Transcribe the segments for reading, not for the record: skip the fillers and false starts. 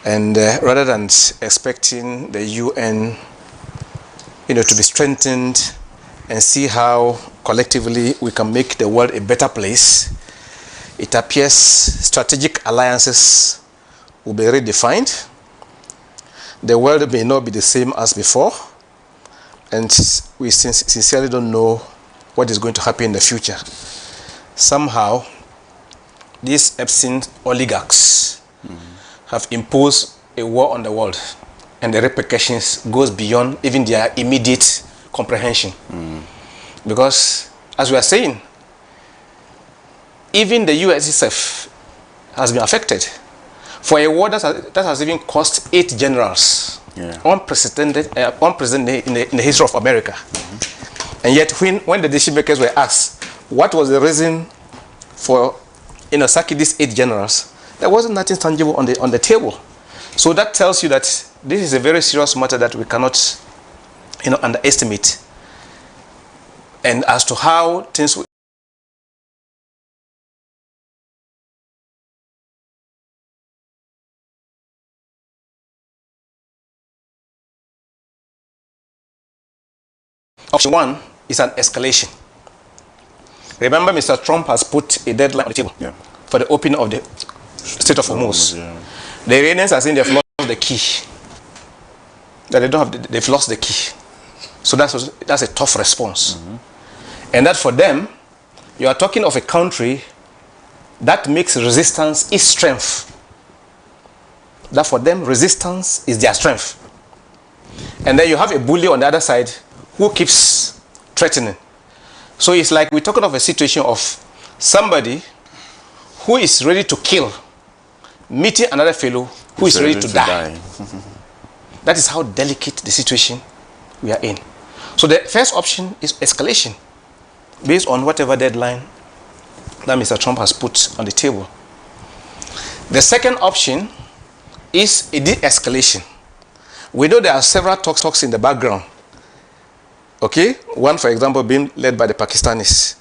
And rather than expecting the UN, to be strengthened and see how collectively we can make the world a better place, it appears strategic alliances will be redefined. The world may not be the same as before, and we sincerely don't know what is going to happen in the future. Somehow, these Epstein oligarchs have imposed a war on the world, and the repercussions goes beyond even their immediate comprehension. Because, as we are saying, even the US itself has been affected. For a war that has even cost 8 generals, unprecedented in the history of America. And yet, when the decision makers were asked what was the reason for sacking these 8 generals, there wasn't nothing tangible on the table. So that tells you that this is a very serious matter that we cannot underestimate. And as to how things will Option 1 is an escalation. Remember, Mr. Trump has put a deadline on the table for the opening of the Strait of Hormuz. The Iranians are saying they've lost the key. That they don't have, they've lost the key. So that's a tough response. And that for them, you are talking of a country that makes resistance its strength. That for them, resistance is their strength. And then you have a bully on the other side who keeps threatening. So it's like we're talking of a situation of somebody who is ready to kill, meeting another fellow who is ready to die. That is how delicate the situation we are in. So the first option is escalation, based on whatever deadline that Mr. Trump has put on the table. The second option is a de-escalation. We know there are several talks in the background. Okay, one, for example, being led by the Pakistanis.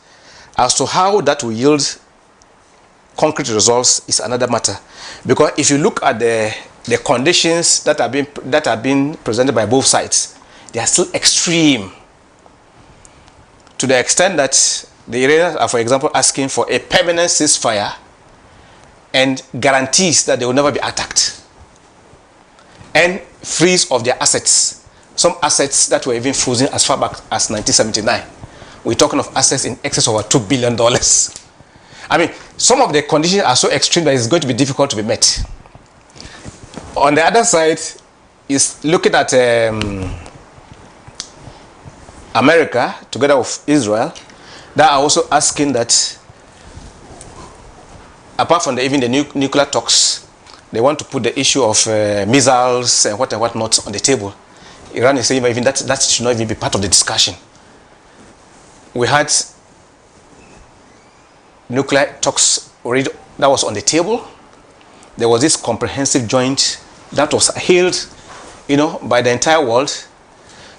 As to how that will yield concrete results is another matter. Because if you look at the conditions that are being presented by both sides, they are still extreme. To the extent that the Iranians are, for example, asking for a permanent ceasefire and guarantees that they will never be attacked. And freeze of their assets. Some assets that were even frozen as far back as 1979. We're talking of assets in excess of over $2 billion. I mean, some of the conditions are so extreme that it's going to be difficult to be met. On the other side is looking at America, together with Israel, that are also asking that, apart from even the nuclear talks, they want to put the issue of missiles and whatnot on the table. Iran is saying even that should not even be part of the discussion. We had nuclear talks already that was on the table. There was this comprehensive joint that was hailed, by the entire world.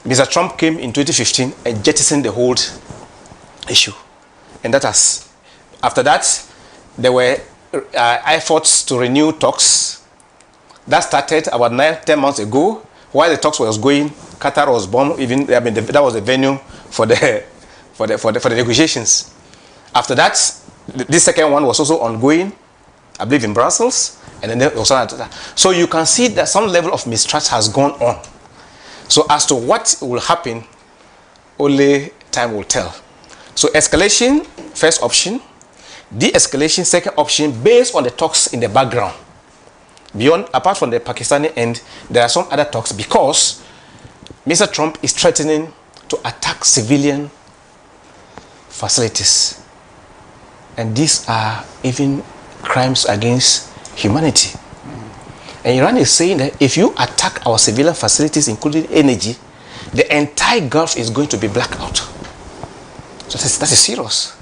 Mr. Trump came in 2015 and jettisoned the whole issue. And after that, there were efforts to renew talks. That started about 9-10 months ago. While the talks was going, Qatar was bombed. That was the venue for the negotiations. After that, this second one was also ongoing, I believe in Brussels, and then there was another. So you can see that some level of mistrust has gone on. So as to what will happen, only time will tell. So escalation, first option. De-escalation, second option, based on the talks in the background. Apart from the Pakistani end, there are some other talks because Mr. Trump is threatening to attack civilian facilities. And these are even crimes against humanity. And Iran is saying that if you attack our civilian facilities, including energy, the entire Gulf is going to be blacked out. So that is serious.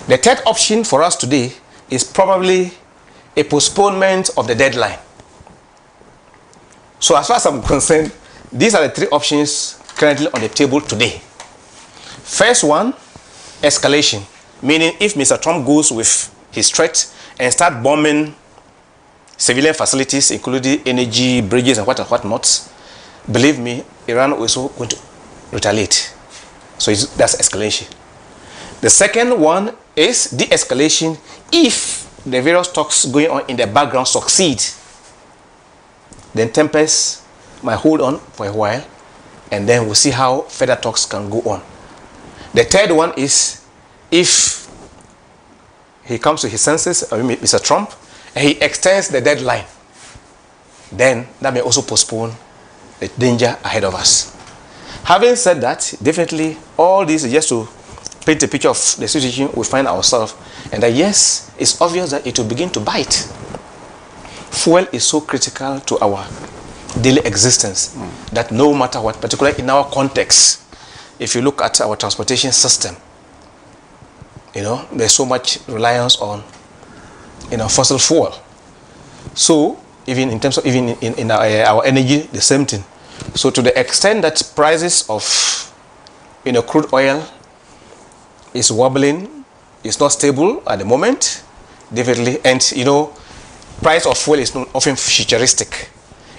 The third option for us today is probably a postponement of the deadline. So as far as I'm concerned, these are the 3 options currently on the table today. First one, escalation. Meaning if Mr. Trump goes with his threat and start bombing civilian facilities, including energy, bridges, and what not, believe me, Iran is also going to retaliate. So that's escalation. The second one is de-escalation if the various talks going on in the background succeed. Then tempest might hold on for a while, and then we'll see how further talks can go on. The third one is if he comes to his senses, Mr. Trump, and he extends the deadline, then that may also postpone the danger ahead of us. Having said that, definitely all this is just to paint a picture of the situation we find ourselves, and that yes, it's obvious that it will begin to bite. Fuel is so critical to our daily existence that no matter what, particularly in our context, if you look at our transportation system, there's so much reliance on fossil fuel. So even in terms of in our energy, the same thing. So to the extent that prices of crude oil is wobbling, it's not stable at the moment, definitely, and price of fuel is not often futuristic.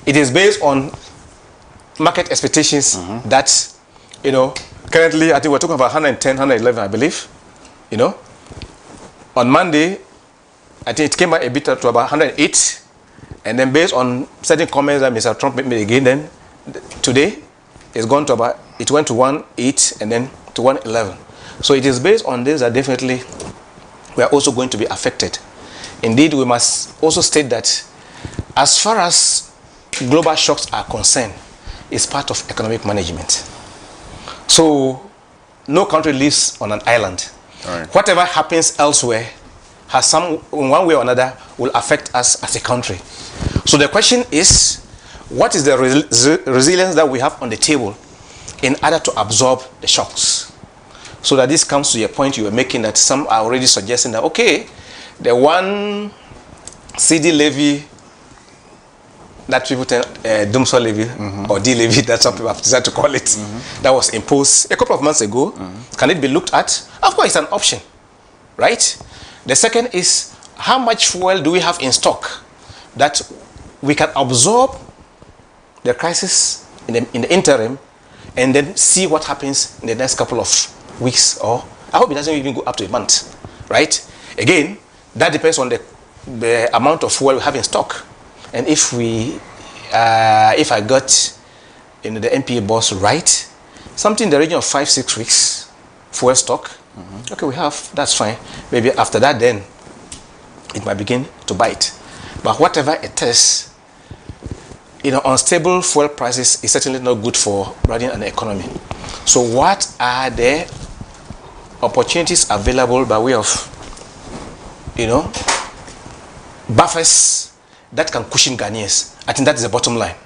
It is based on market expectations that currently I think we're talking about 110, 111, I believe. On Monday I think it came back a bit to about 108, and then based on certain comments that Mr. Trump made again, then today it went to 108 and then to 111. So it is based on this that definitely we are also going to be affected. Indeed, we must also state that as far as global shocks are concerned, it's part of economic management. So no country lives on an island. Right. Whatever happens elsewhere has some, in one way or another, will affect us as a country. So the question is, what is the resilience that we have on the table in order to absorb the shocks? So that this comes to a point you were making, that some are already suggesting that, okay, the one CD levy that people tell Dumsor levy or D levy, that's what people have decided to call it, that was imposed a couple of months ago, can it be looked at? Of course, it's an option, right? The second is, how much fuel do we have in stock that we can absorb the crisis in the interim, and then see what happens in the next couple of weeks, or I hope it doesn't even go up to a month, right? Again, that depends on the amount of fuel we have in stock. And if I got the NPA boss right, something in the region of 5-6 weeks fuel stock, okay, we have, that's fine. Maybe after that, then it might begin to bite. But whatever it is, unstable fuel prices is certainly not good for running an economy. So what are the opportunities available by way of buffers that can cushion Ghanaians? I think that is the bottom line.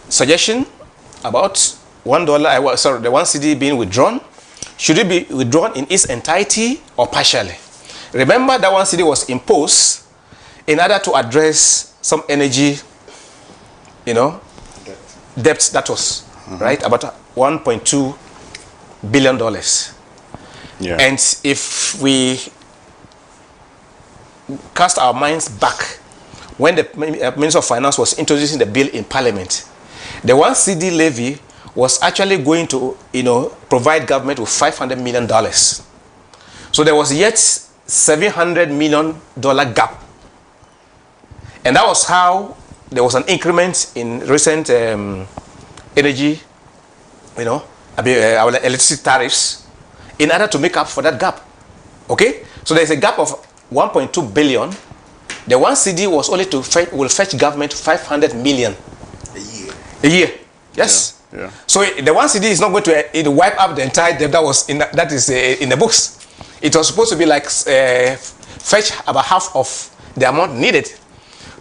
Suggestion about $1, the 1 CD being withdrawn. Should it be withdrawn in its entirety or partially? Remember that 1 CD was imposed in order to address some energy, debt that was right about $1.2 billion. Yeah. And if we cast our minds back, when the Minister of Finance was introducing the bill in Parliament, the 1 CD levy was actually going to, provide government with $500 million. So there was yet $700 million gap. And that was how there was an increment in recent energy, our electricity tariffs, in order to make up for that gap. Okay? So there's a gap of 1.2 billion. The 1 CD was only will fetch government 500 million a year. Yes. Yeah. So the 1 CD is not going to wipe up the entire debt that was that is in the books. It was supposed to be like fetch about half of the amount needed.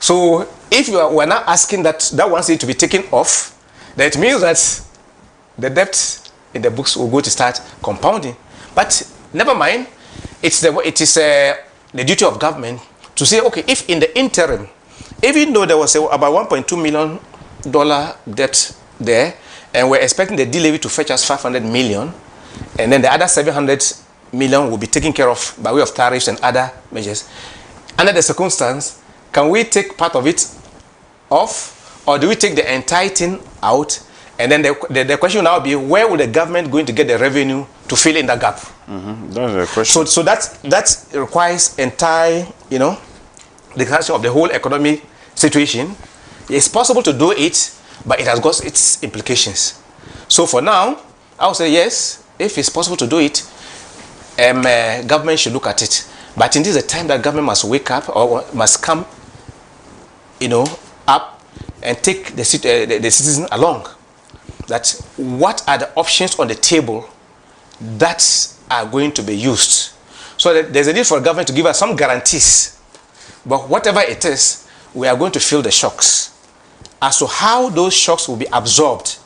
So if we're now asking that 1 CD to be taken off, that means that the debt in the books will go to start compounding. But never mind. It is the duty of government to say, okay, if in the interim, even though there was about $1.2 million debt there, and we're expecting the D levy to fetch us 500 million, and then the other 700 million will be taken care of by way of tariffs and other measures, under the circumstance, can we take part of it off, or do we take the entire thing out? And then the question will now be, where will the government going to get the revenue to fill in that gap? Mm-hmm. That's the question. So that requires entire, the discussion of the whole economic situation. It's possible to do it, but it has got its implications. So for now, I would say yes, if it's possible to do it, government should look at it. But in this is a time that government must wake up, or must come, up and take the citizen along. That what are the options on the table that are going to be used? So that there's a need for government to give us some guarantees. But whatever it is, we are going to feel the shocks. As to how those shocks will be absorbed,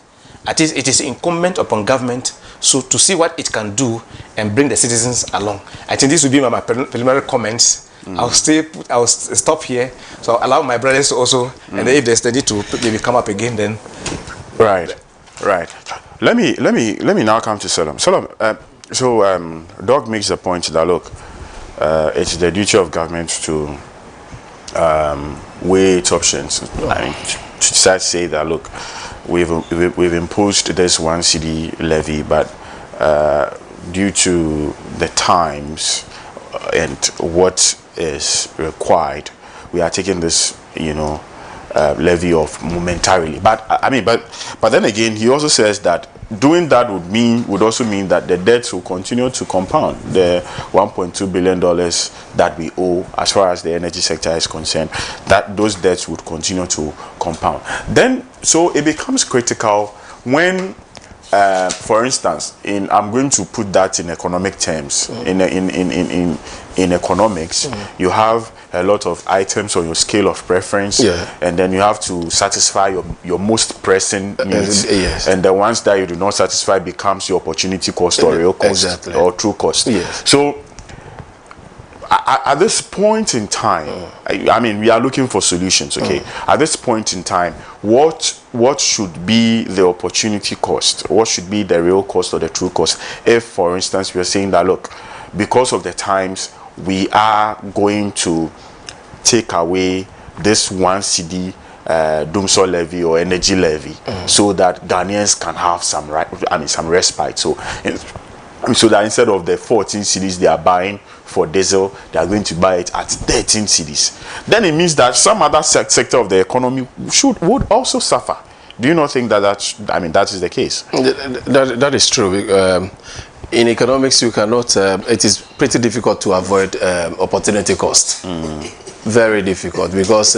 at least it is incumbent upon government to see what it can do and bring the citizens along. I think this will be my preliminary comments. I'll stop here. So I'll allow my brothers to also, and then if there's the need to maybe come up again, then. Right. Let me now come to Solomon. So Doug makes the point that look, it's the duty of government to weigh its options. I mean, to start to say that look, we've imposed this 1 cedi levy, but due to the times and what is required, we are taking this, levy off momentarily. But then again, he also says that doing that would also mean that the debts will continue to compound. The $1.2 billion that we owe, as far as the energy sector is concerned, that those debts would continue to compound. Then, so it becomes critical when, for instance, I'm going to put that in economic terms. In economics, you have a lot of items on your scale of preference, and then you have to satisfy your most pressing needs, and the ones that you do not satisfy becomes your opportunity cost or real cost or true cost. So at this point in time, I mean, we are looking for solutions. At this point in time, what should be the opportunity cost? What should be the real cost or the true cost? If, for instance, we are saying that look, because of the times, we are going to take away this 1 cedi Dumsor levy or energy levy, so that Ghanaians can have some respite. So that instead of the 14 cedis they are buying for diesel, they are going to buy it at 13 cedis. Then it means that some other sector of the economy would also suffer. Do you not think that that is the case? That is true. In economics, you cannot. It is pretty difficult to avoid opportunity cost. Very difficult, because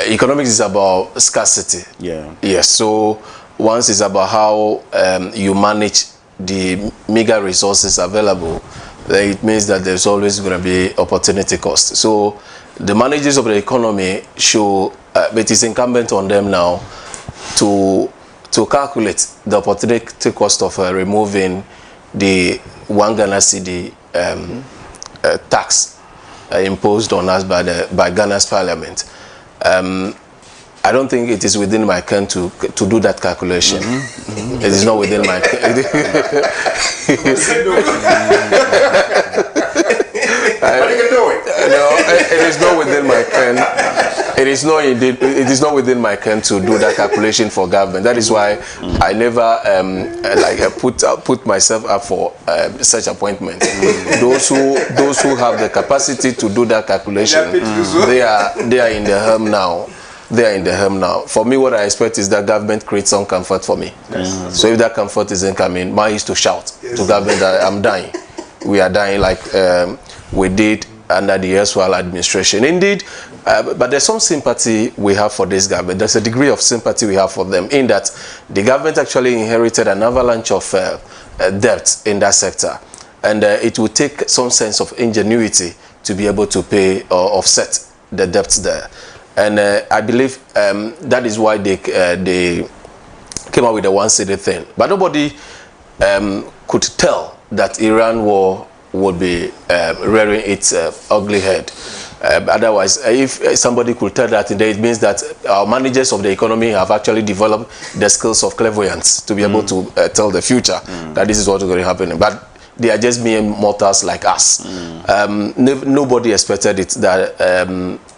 economics is about scarcity. Yes. So once it's about how you manage the meager resources available, then it means that there's always going to be opportunity cost. So the managers of the economy should. It is incumbent on them now to calculate the opportunity cost of removing the 1 Ghana cedi tax imposed on us by Ghana's parliament. I don't think it is within my ken to do that calculation. It is not within my ken. No, it is not within my ken. It is not within my ken to do that calculation for government. That is why I never put myself up for such appointment. Those who have the capacity to do that calculation, they are in the helm now. They are in the helm now. For me, what I expect is that government creates some comfort for me. So if that comfort isn't coming, mine is to shout to government that I'm dying. We are dying like we did under the erstwhile administration. Indeed, but there's some sympathy we have for this government. There's a degree of sympathy we have for them, in that the government actually inherited an avalanche of debt in that sector. And it will take some sense of ingenuity to be able to pay or offset the debts there. And I believe that is why they came out with the 1 cedi thing. But nobody could tell that Iran war would be rearing its ugly head. Otherwise, if somebody could tell that, it means that our managers of the economy have actually developed the skills of clairvoyance to be able to tell the future that this is what is going to happen. But they are just mere mortals like us. Nobody expected it that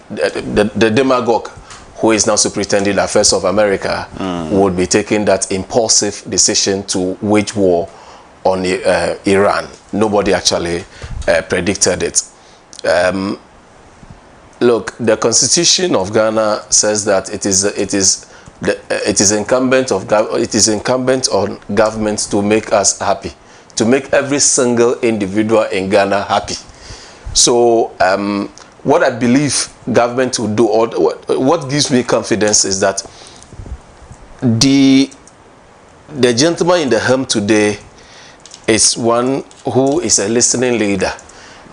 the demagogue who is now superintending affairs of America would be taking that impulsive decision to wage war on Iran. Nobody actually predicted it. Look, the Constitution of Ghana says that it is incumbent on government to make us happy, to make every single individual in Ghana happy. So what I believe government will do, or what gives me confidence, is that the gentleman in the helm today is one who is a listening leader.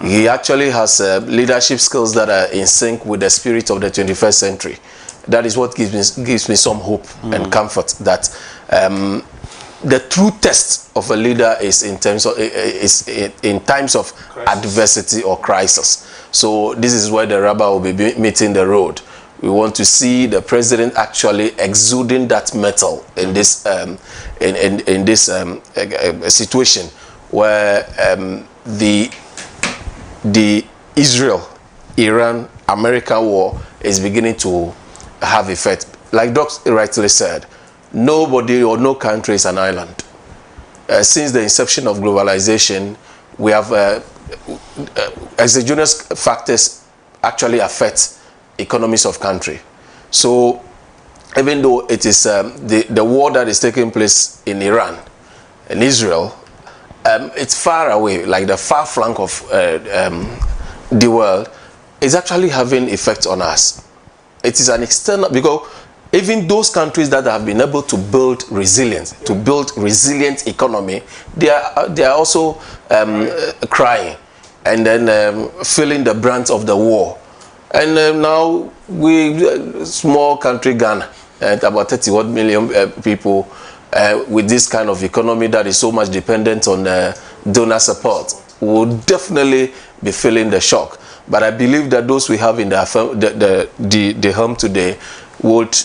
He actually has leadership skills that are in sync with the spirit of the 21st century. That is what gives me some hope and comfort that the true test of a leader is in times of crisis. Adversity or crisis. So this is where the rubber will be meeting the road. We want to see the president actually exuding that metal in this situation where the Israel-Iran-American war is beginning to have effect. Like Doc rightly said, nobody or no country is an island. Since the inception of globalization, we have exogenous factors actually affect economies of country. So even though it is the war that is taking place in Iran and Israel, it's far away, like the far flank of the world, is actually having effect on us. It is an external, because even those countries that have been able to build resilience, to build resilient economy, they are also crying and then feeling the brunt of the war. And now small country Ghana, about 31 million people, with this kind of economy that is so much dependent on donor support, will definitely be feeling the shock. But I believe that those we have in the helm today would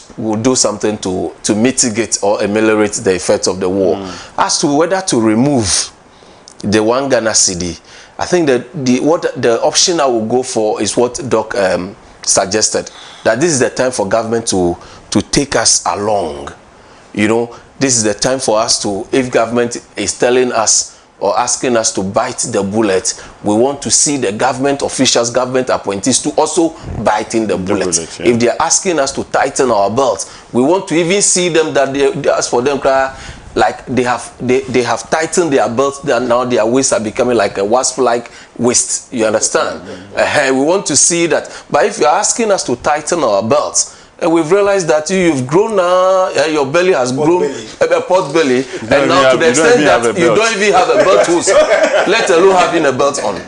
do something to mitigate or ameliorate the effects of the war. As to whether to remove the one Ghana cedi, I think that the option I will go for is what Doc suggested, that this is the time for government to take us along. You know, this is the time for us to, if government is telling us or asking us to bite the bullet, we want to see the government officials, government appointees to also biting the bullet. Yeah. If they are asking us to tighten our belts, we want to even see them that they ask for them, like they have tightened their belts, that now their waists are becoming like a wasp-like waist. You understand? We want to see that. But if you're asking us to tighten our belts, and we've realized that you've grown now, your belly has grown, a pot belly, and now to the extent that you don't even have a belt hose, let alone having a belt on.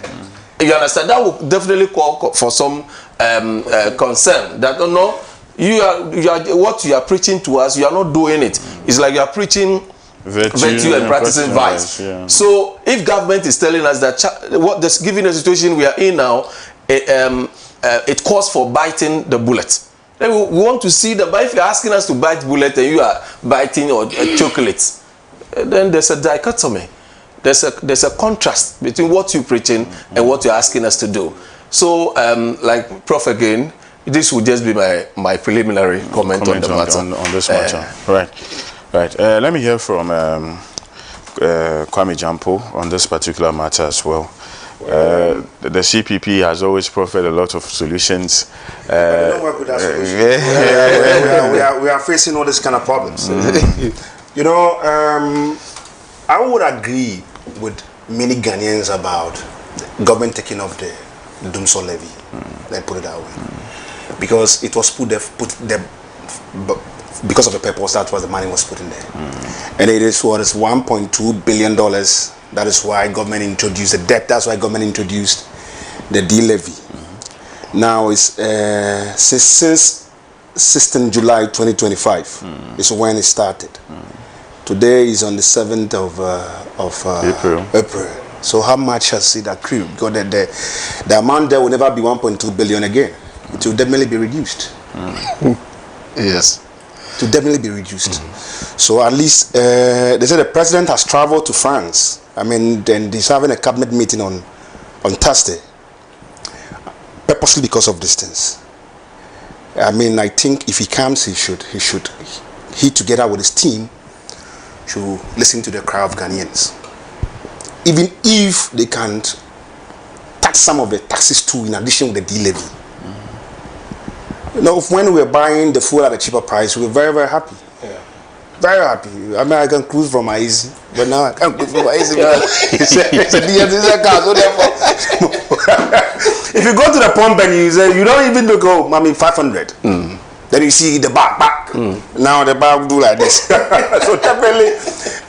You understand? That will definitely call for some concern. That no, you are what you are preaching to us, you are not doing it. It's like you are preaching virtue and practicing vice. Yeah. So if government is telling us that given the situation we are in now, it calls for biting the bullet. Then we want to see that. But if you're asking us to bite bullet and you are biting or chocolates, then there's a dichotomy. There's a contrast between what you're preaching and what you're asking us to do. So, like Prof again, this would just be my preliminary comment on the matter. On this matter. Right. Let me hear from Kwame Jampo on this particular matter as well. The CPP has always proffered a lot of solutions. We don't work with that solution. We are facing all these kind of problems. You know, I would agree with many Ghanaians about government taking off the Dumso levy. Let's put it that way, because it was put there because of the purpose. That was the money was put in there, and it is what is $1.2 billion. That is why government introduced the debt. That's why government introduced the D-levy. Now it's since 16 July 2025 is when it started. Today is on the 7th of April. So how much has it accrued? Because the amount there will never be 1.2 billion again. It will definitely be reduced. Yes. To definitely be reduced. So at least they say the president has traveled to France I mean, then he's having a cabinet meeting on Thursday, purposely because of these things. I mean, I think if he comes, he together with his team should listen to the cry of Ghanaians. Even if they can't tax some of the taxes too, in addition with the D-levy. You know, when we were buying the fuel at a cheaper price, we were very, very happy. Yeah. Very happy. I mean, I can cruise from my easy, but now I can't cruise from my easy. It's a diesel car, so therefore, if you go to the pump and you say, you don't even look, oh, I mean, 500. Then you see the back. Now the back do like this. So definitely,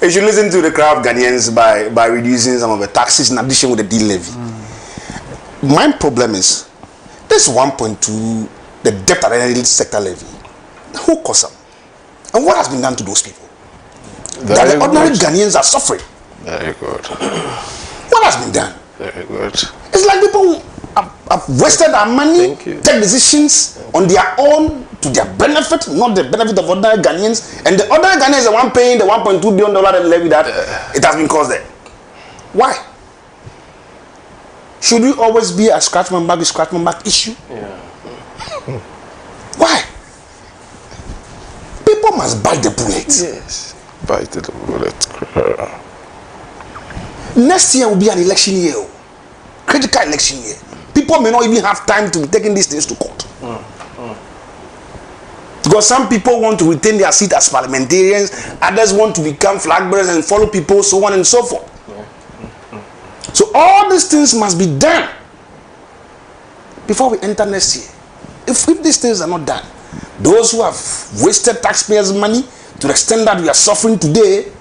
you should listen to the cry of Ghanaians by reducing some of the taxes in addition with the D-levy. My problem is, this 1.2, the debt at the sector levy, who caused them? And what has been done to those people? That the ordinary Ghanaians are suffering. Very good. What has been done? Very good. It's like people have wasted their money, take decisions on their own to their benefit, not the benefit of ordinary Ghanaians. And the ordinary Ghanaians are the one paying the $1.2 billion levy that it has been caused there. Why? Should we always be a scratch my back issue? Yeah. Why? People must bite the bullet. Yes. Bite the bullet. Next year will be an election year. Critical election year. People may not even have time to be taking these things to court. Because some people want to retain their seat as parliamentarians, others want to become flag bearers and follow people, so on and so forth. So all these things must be done before we enter next year. If these things are not done, those who have wasted taxpayers' money to the extent that we are suffering today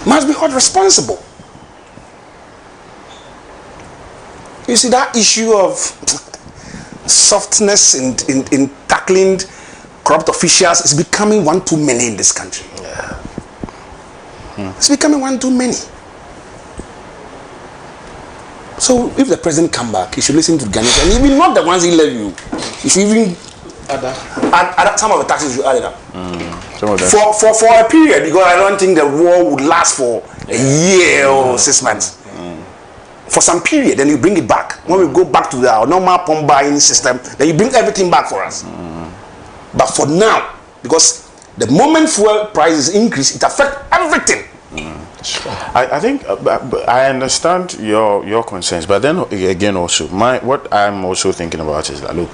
must be held responsible. You see, that issue of softness in tackling corrupt officials is becoming one too many in this country. Yeah. It's becoming one too many. So if the president come back, he should listen to the Ghanaians, and even not the ones he left you. He should even add some of the taxes you added up. For a period, because I don't think the war would last for a year or 6 months. For some period, then you bring it back. When we go back to our normal pump buying system, then you bring everything back for us. But for now, because the moment fuel prices increase, it affects everything. I think I understand your concerns, but then again also what I'm also thinking about is that, look,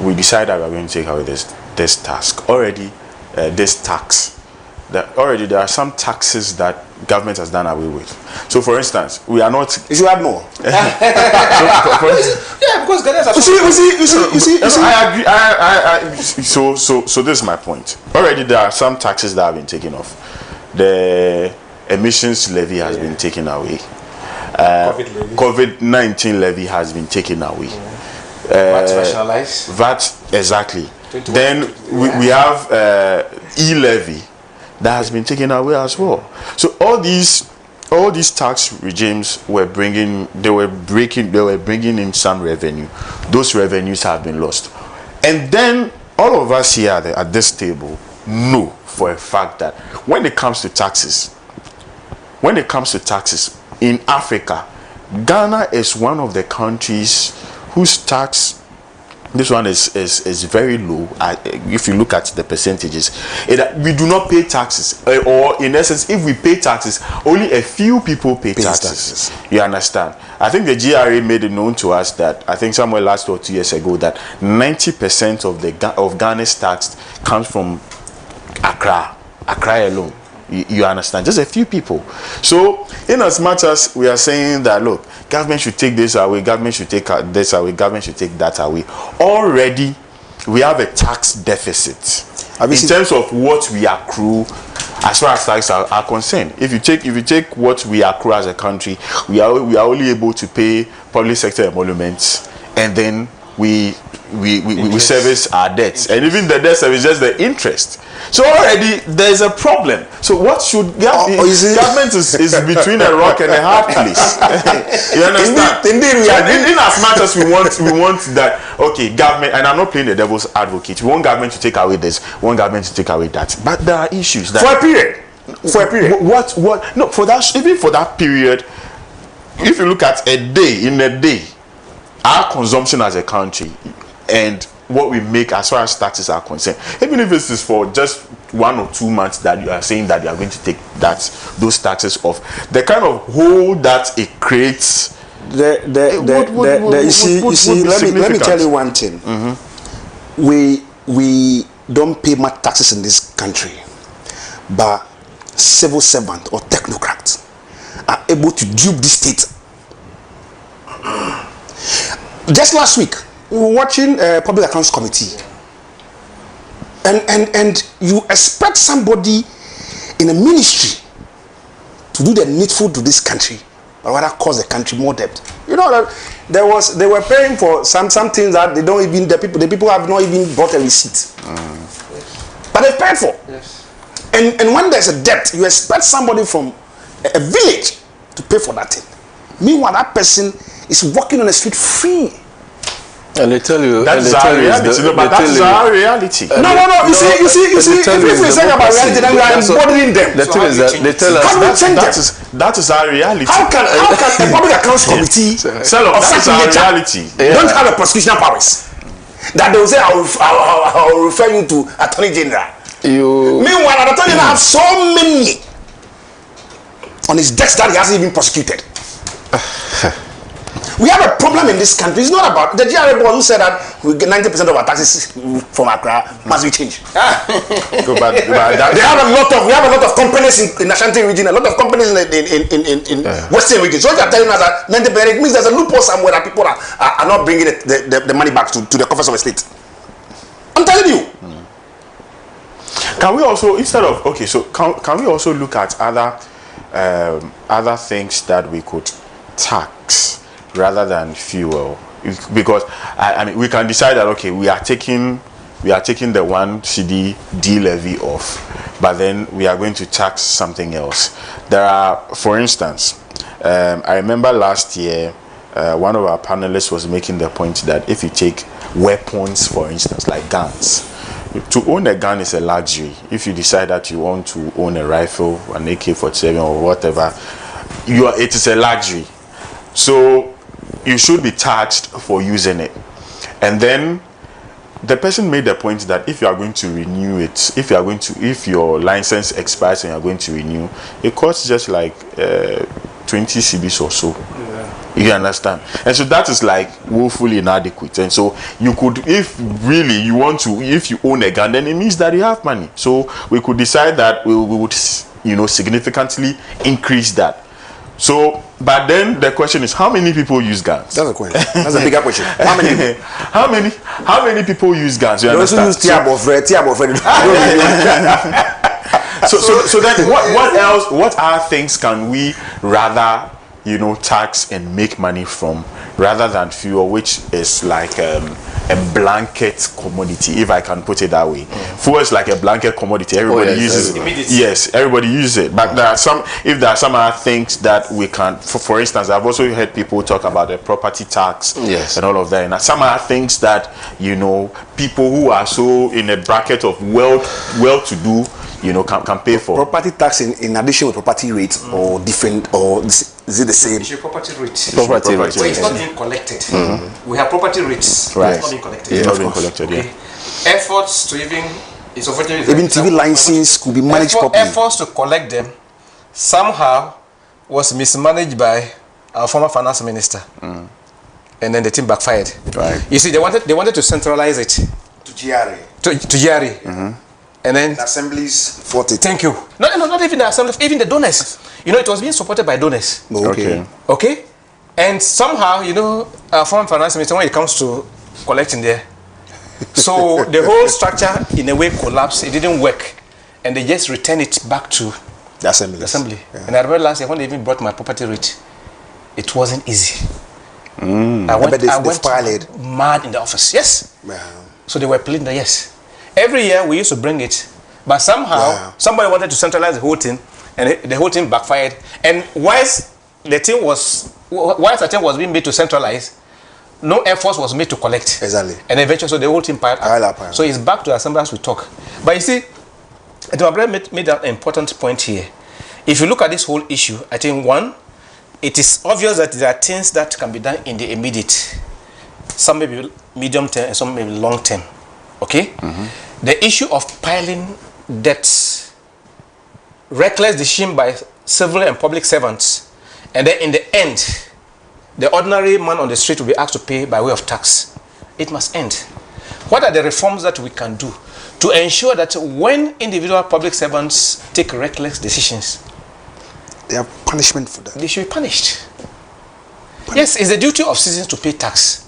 we decide that we're going to take away this task already, this tax. That already there are some taxes that government has done away with. So, for instance, we are not. You should add more. Yeah, because Ghanaians are. You see. I agree. So this is my point. Already there are some taxes that have been taken off. The emissions levy has been taken away. COVID-19 levy has been taken away. VAT rationalized. VAT, exactly. Then we have e-levy that has been taken away as well. So all these tax regimes were bringing in some revenue. Those revenues have been lost, and then all of us here at this table know for a fact that when it comes to taxes in Africa, Ghana is one of the countries whose tax, this one is very low. If you look at the percentages, we do not pay taxes, or in essence, if we pay taxes, only a few people pay taxes. You understand? I think the GRA made it known to us that, I think somewhere last or 2 years ago, that 90% of Ghana's tax comes from Accra alone. You understand? Just a few people. So, in as much as we are saying that, look, government should take this away, government should take this away, government should take that away, already we have a tax deficit in terms of what we accrue as far as taxes are concerned. If you take what we accrue as a country, we are only able to pay public sector emoluments, and then we service our debts, and even the debt service is just the interest. So already there's a problem. So what should government is between a rock and a hard place. You understand? Indeed, we are. In as much as we want that, okay, government, and I'm not playing the devil's advocate. We want government to take away this, we want government to take away that, but there are issues that for a period. For a period. What? No, for that, even for that period, if you look at a day, our consumption as a country and what we make as far as taxes are concerned, even if this is for just 1 or 2 months that you are saying that you are going to take those taxes off, the kind of hole that it creates. You see, let me tell you one thing. We don't pay much taxes in this country, but civil servants or technocrats are able to dupe the state. Just last week, we were watching Public Accounts Committee, and you expect somebody in a ministry to do the needful to this country, but rather cause the country more debt. You know that they were paying for some things that the people have not even bought a receipt, but they paid for. Yes. And when there's a debt, you expect somebody from a village to pay for that thing. Meanwhile, that person is walking on the street free. And they tell you That's our reality. But that is our reality. No. You see. If we say about reality, then we are embodying them. The thing is that they tell us that is our reality. How can a public accounts committee of such reality don't have a prosecution powers? That they will say, I will refer you to Attorney General. Meanwhile, the Attorney General have so many on his desk that he hasn't even prosecuted. We have a problem in this country. It's not about the GRA board who said that we get 90% of our taxes from Accra must be changed. We have a lot of companies in the Ashanti region, a lot of companies in Western region. So they are telling us that 90%, it means there's a loophole somewhere that people are not bringing the money back to the coffers of the state. I'm telling you. Can we also, instead of can we also look at other things that we could tax rather than fuel? Because I mean, we can decide that we are taking the 1 cedi D levy off, but then we are going to tax something else. There are, for instance, I remember last year one of our panelists was making the point that if you take weapons, for instance, like guns, to own a gun is a luxury. If you decide that you want to own a rifle, an AK-47 or whatever, it is a luxury. So you should be taxed for using it. And then the person made the point that if you are going to renew it, if your license expires and you are going to renew, it costs just like 20 cedis or so. You understand? And so that is like woefully inadequate. And so you could, if really you want to, if you own a gun, then it means that you have money. So we could decide that we would, significantly increase that. So, but then the question is, how many people use guns? That's a question. That's a bigger question. How many? How many people use guns? You understand? Also use So then what else? What are things can we rather tax and make money from rather than fuel, which is like a blanket commodity, if I can put it that way. Fuel is like a blanket commodity. Everybody uses it. Yes, everybody uses it. But there are some other things that we can, for instance, I've also heard people talk about the property tax and all of that. And some other things that, people who are so in a bracket of well-to-do, can pay for. Property tax in addition with property rates or different, or is it the same? It's your property rate. Property rate. So it's not being collected. We have property rates. Right. It's not being collected. It's not being collected. Okay. Efforts to even TV license could be managed properly. Efforts to collect them somehow was mismanaged by our former finance minister, and then the team backfired. Right. You see, they wanted to centralize it To GRA. to GRA. And then assemblies 40. Thank you. Not even the assembly, even the donors. It was being supported by donors. Okay. And somehow, our former finance minister, when it comes to collecting there, so the whole structure in a way collapsed. It didn't work, and they just returned it back to the assembly. Yeah. And I remember last year when they even brought my property rate, it wasn't easy. I went mad in the office. Yes. Wow. So they were pleading that yes. Every year we used to bring it, but somehow somebody wanted to centralize the whole thing, and the whole thing backfired. And whilst the thing was being made to centralize, no effort was made to collect. Exactly. And eventually, so the whole thing piled up. So it's back to the assembly as we talk. But you see, And my brother made an important point here. If you look at this whole issue, I think one, it is obvious that there are things that can be done in the immediate. Some may be medium term and some may be long term. Okay? The issue of piling debts, reckless decision by civil and public servants, and then in the end, the ordinary man on the street will be asked to pay by way of tax. It must end. What are the reforms that we can do to ensure that when individual public servants take reckless decisions, They have punishment for that. they should be punished? Yes, it's the duty of citizens to pay tax.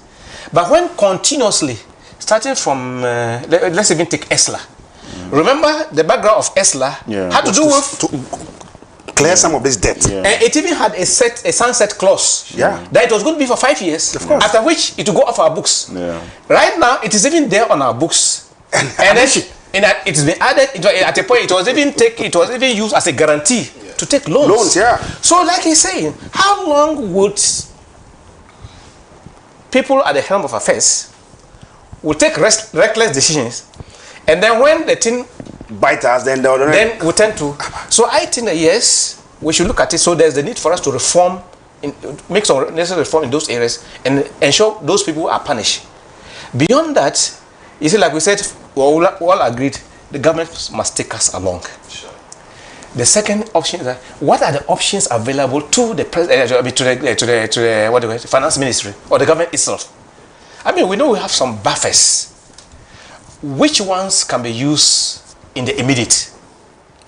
But when continuously, starting from, let's even take ESLA. Remember the background of ESLA had to do with to clear some of this debt. and it even had a sunset clause. Yeah. That it was going to be for 5 years. Of course. After which it will go off our books. Yeah. Right now, it is even there on our books. And then it has been added at a point. It was even used as a guarantee to take loans. Loans, yeah. So, like he's saying, how long would people at the helm of affairs will take reckless decisions, and then when the thing Bite us, then we tend to. So I think that yes, we should look at it. So there's the need for us to reform, make some necessary reform in those areas, and ensure those people are punished. Beyond that, you see, like we said, we all agreed the government must take us along. Sure. The second option is that what are the options available to the the finance ministry or the government itself? I mean, we know we have some buffers. Which ones can be used in the immediate?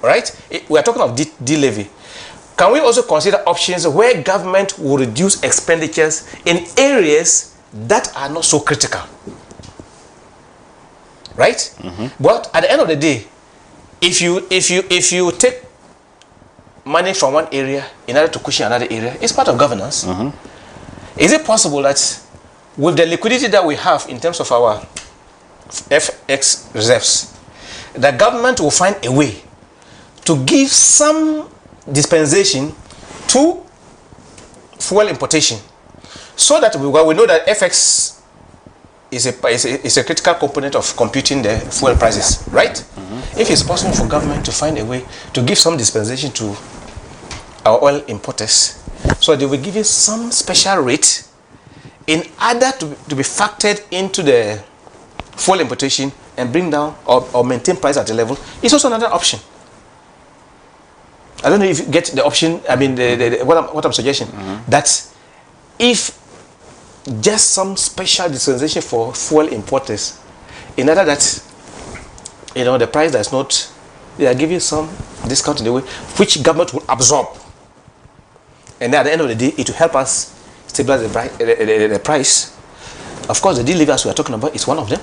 Right? We are talking of de-levy. Can we also consider options where government will reduce expenditures in areas that are not so critical? Right? But at the end of the day, if you take money from one area in order to cushion another area, it's part of governance. Is it possible that with the liquidity that we have in terms of our FX reserves, the government will find a way to give some dispensation to fuel importation, so that we know that FX is a critical component of computing the fuel prices, right? If it's possible for government to find a way to give some dispensation to our oil importers, so they will give you some special rate in order to be factored into the fuel importation and bring down or maintain price at a level, it's also another option. I don't know if you get the option. I mean, what I'm suggesting, that if just some special dispensation for fuel importers, in order that the price that's not, they are giving some discount in the way which government will absorb, and then at the end of the day, it will help us stabilize the price. Of course, the de-levy we are talking about is one of them.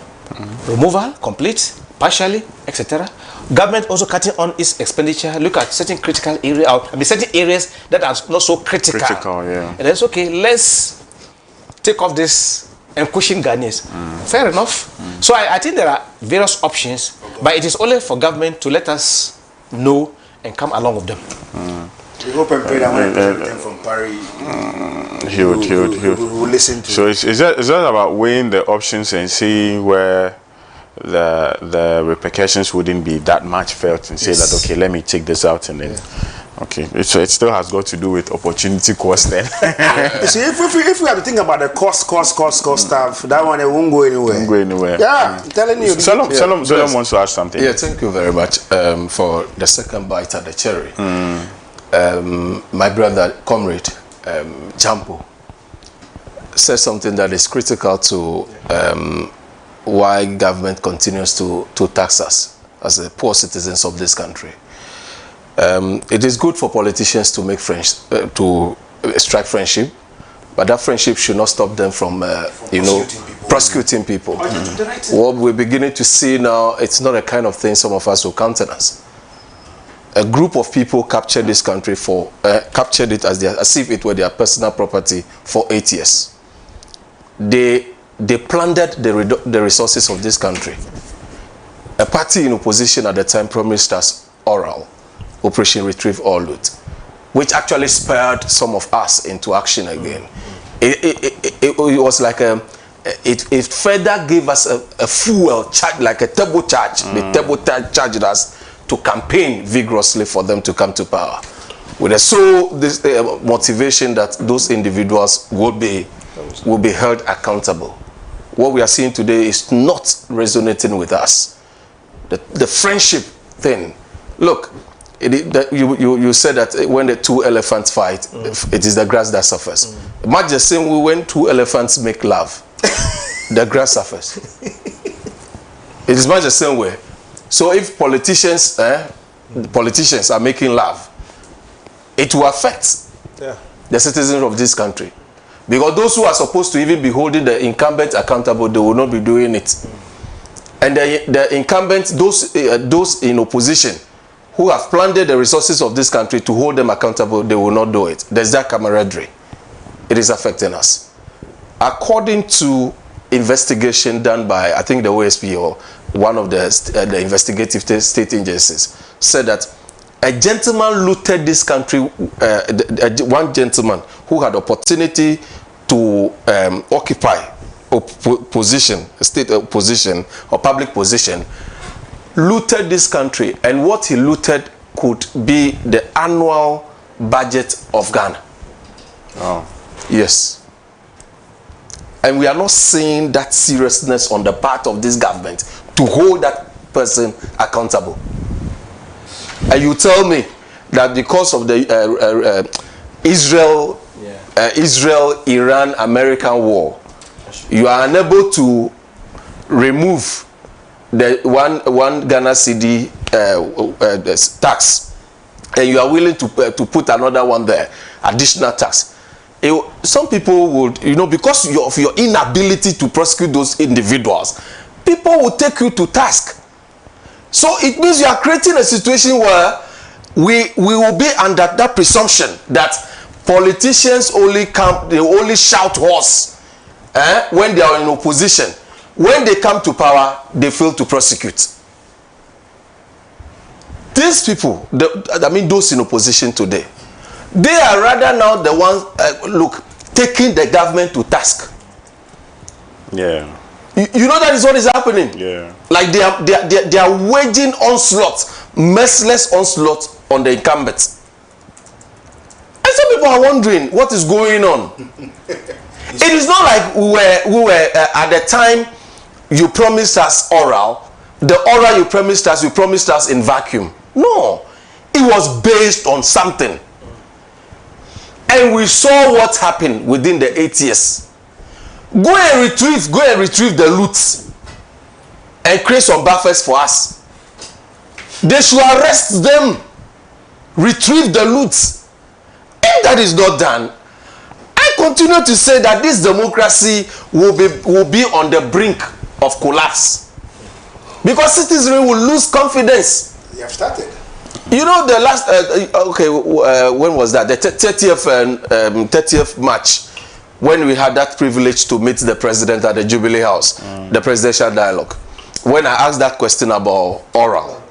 Removal, complete, partially, etc. Government also cutting on its expenditure. Look at certain critical areas, certain areas that are not so critical. And that's okay. Let's take off this and cushion Ghanaians. Fair enough. So I think there are various options, but it is only for government to let us know and come along with them. We hope and pray that when we return from Paris, he would listen to. So it's just about weighing the options and seeing where the repercussions wouldn't be that much felt, and say that, okay, let me take this out, and then okay, so it still has got to do with opportunity cost then. You see, if we have to think about the cost stuff, that one it won't go anywhere. Won't go anywhere. Yeah, I'm telling you. Solomon wants to ask something. Yeah, thank you very much for the second bite at the cherry. My brother, comrade, Jampo, said something that is critical to why government continues to tax us as the poor citizens of this country. It is good for politicians to make to strike friendship, but that friendship should not stop them from prosecuting people. What we're beginning to see now, it's not a kind of thing some of us will countenance. A group of people captured this country captured it as if it were their personal property for 8 years. They plundered the resources of this country. A party in opposition at the time promised us oral, Operation Retrieve All Loot, which actually spurred some of us into action again. It was like it further gave us a fuel charge, like a turbo charge. They turbo charged us to campaign vigorously for them to come to power, with a sole motivation that those individuals will be held accountable. What we are seeing today is not resonating with us. The friendship thing. Look, you said that when the two elephants fight, it is the grass that suffers. Much the same way when two elephants make love, the grass suffers. It is much the same way. So if politicians are making love, it will affect the citizens of this country. Because those who are supposed to even be holding the incumbent accountable, they will not be doing it. And the incumbents, those in opposition, who have plundered the resources of this country to hold them accountable, they will not do it. There's that camaraderie. It is affecting us. According to investigation done by, I think, the OSP or one of the investigative state agencies, said that a gentleman looted this country, one gentleman who had opportunity to occupy a position, a state position or public position, looted this country, and what he looted could be the annual budget of Ghana. Oh. Yes. And we are not seeing that seriousness on the part of this government to hold that person accountable. And you tell me that because of the Israel-Iran-American war, you are unable to remove the one Ghana cedi tax, and you are willing to put another one there, additional tax. Some people would, because of your inability to prosecute those individuals, people will take you to task. So it means you are creating a situation where we will be under that presumption that politicians only shout horse when they are in opposition. When they come to power, they fail to prosecute. These people, those in opposition today, they are rather now the ones, taking the government to task. Yeah. You know that is what is happening. Yeah. Like they are waging onslaught, merciless onslaught on the incumbents. And some people are wondering what is going on. It is not like we were at the time you promised us oral. The oral you promised us in vacuum. No, it was based on something. And we saw what happened within the 8 years. Go and retrieve the loot and create some buffers for us. They should arrest them, retrieve the loot. If that is not done, I continue to say that this democracy will be on the brink of collapse, because citizens will lose confidence. They have started. You know, the last when was that? The 30th March, when we had that privilege to meet the president at the Jubilee House, the presidential dialogue. When I asked that question about oral,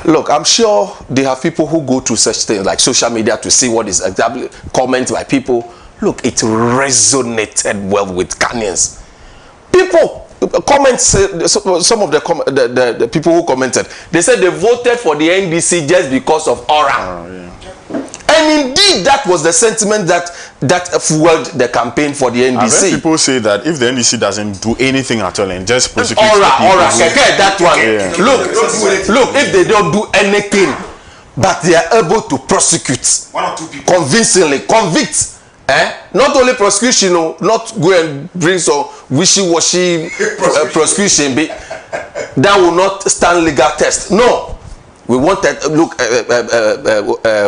look, I'm sure they have people who go through such things like social media to see what is exactly comments by people. Look, it resonated well with Ghanaians. People comments, some of the people who commented, they said they voted for the NDC just because of oral. And indeed, that was the sentiment that fueled the campaign for the NDC. I've heard people say that if the NDC doesn't do anything at all and just prosecute that one. Look, if they don't do anything, but they are able to prosecute one or two people convincingly, convict. Not only prosecution, not go and bring some wishy-washy prosecution, that will not stand legal test. No, we want that. Look,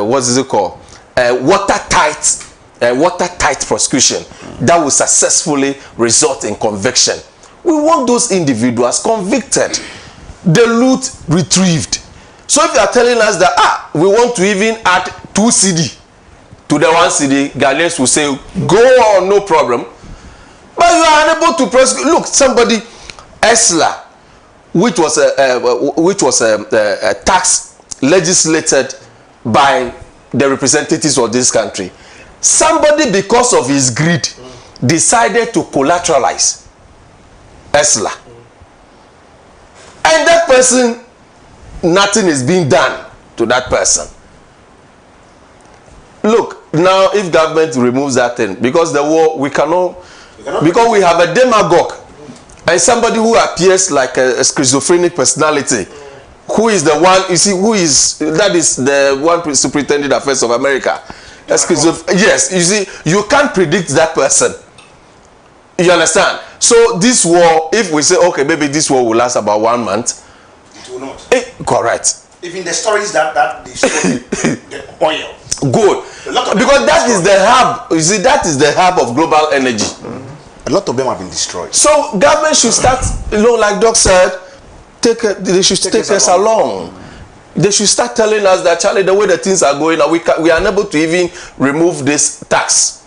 what is it called? Watertight prosecution that will successfully result in conviction. We want those individuals convicted, the loot retrieved. So if you are telling us that we want to even add 2 cedi to the 1 cedi, Ghanaians will say, go on, no problem. But you are unable to prosecute. Look, somebody, ESLA, which was a tax legislated by the representatives of this country. Somebody, because of his greed, decided to collateralize ESLA. And that person nothing is being done to that person. Look, now if government removes that thing, because the war, we cannot because we have a demagogue and somebody who appears like a schizophrenic personality, who is the one, you see, that is the one superintendent affairs of America. Yes, you see, you can't predict that person. You understand? So this war, if we say, okay, maybe this war will last about 1 month. It will not. Correct. Even the stories that they show the oil. Good. Because that is the hub. You see, that is the hub of global energy. A lot of them have been destroyed. So government should start, like Doc said, they should take us along. They should start telling us that, Charlie, the way the things are going, we are unable to even remove this tax.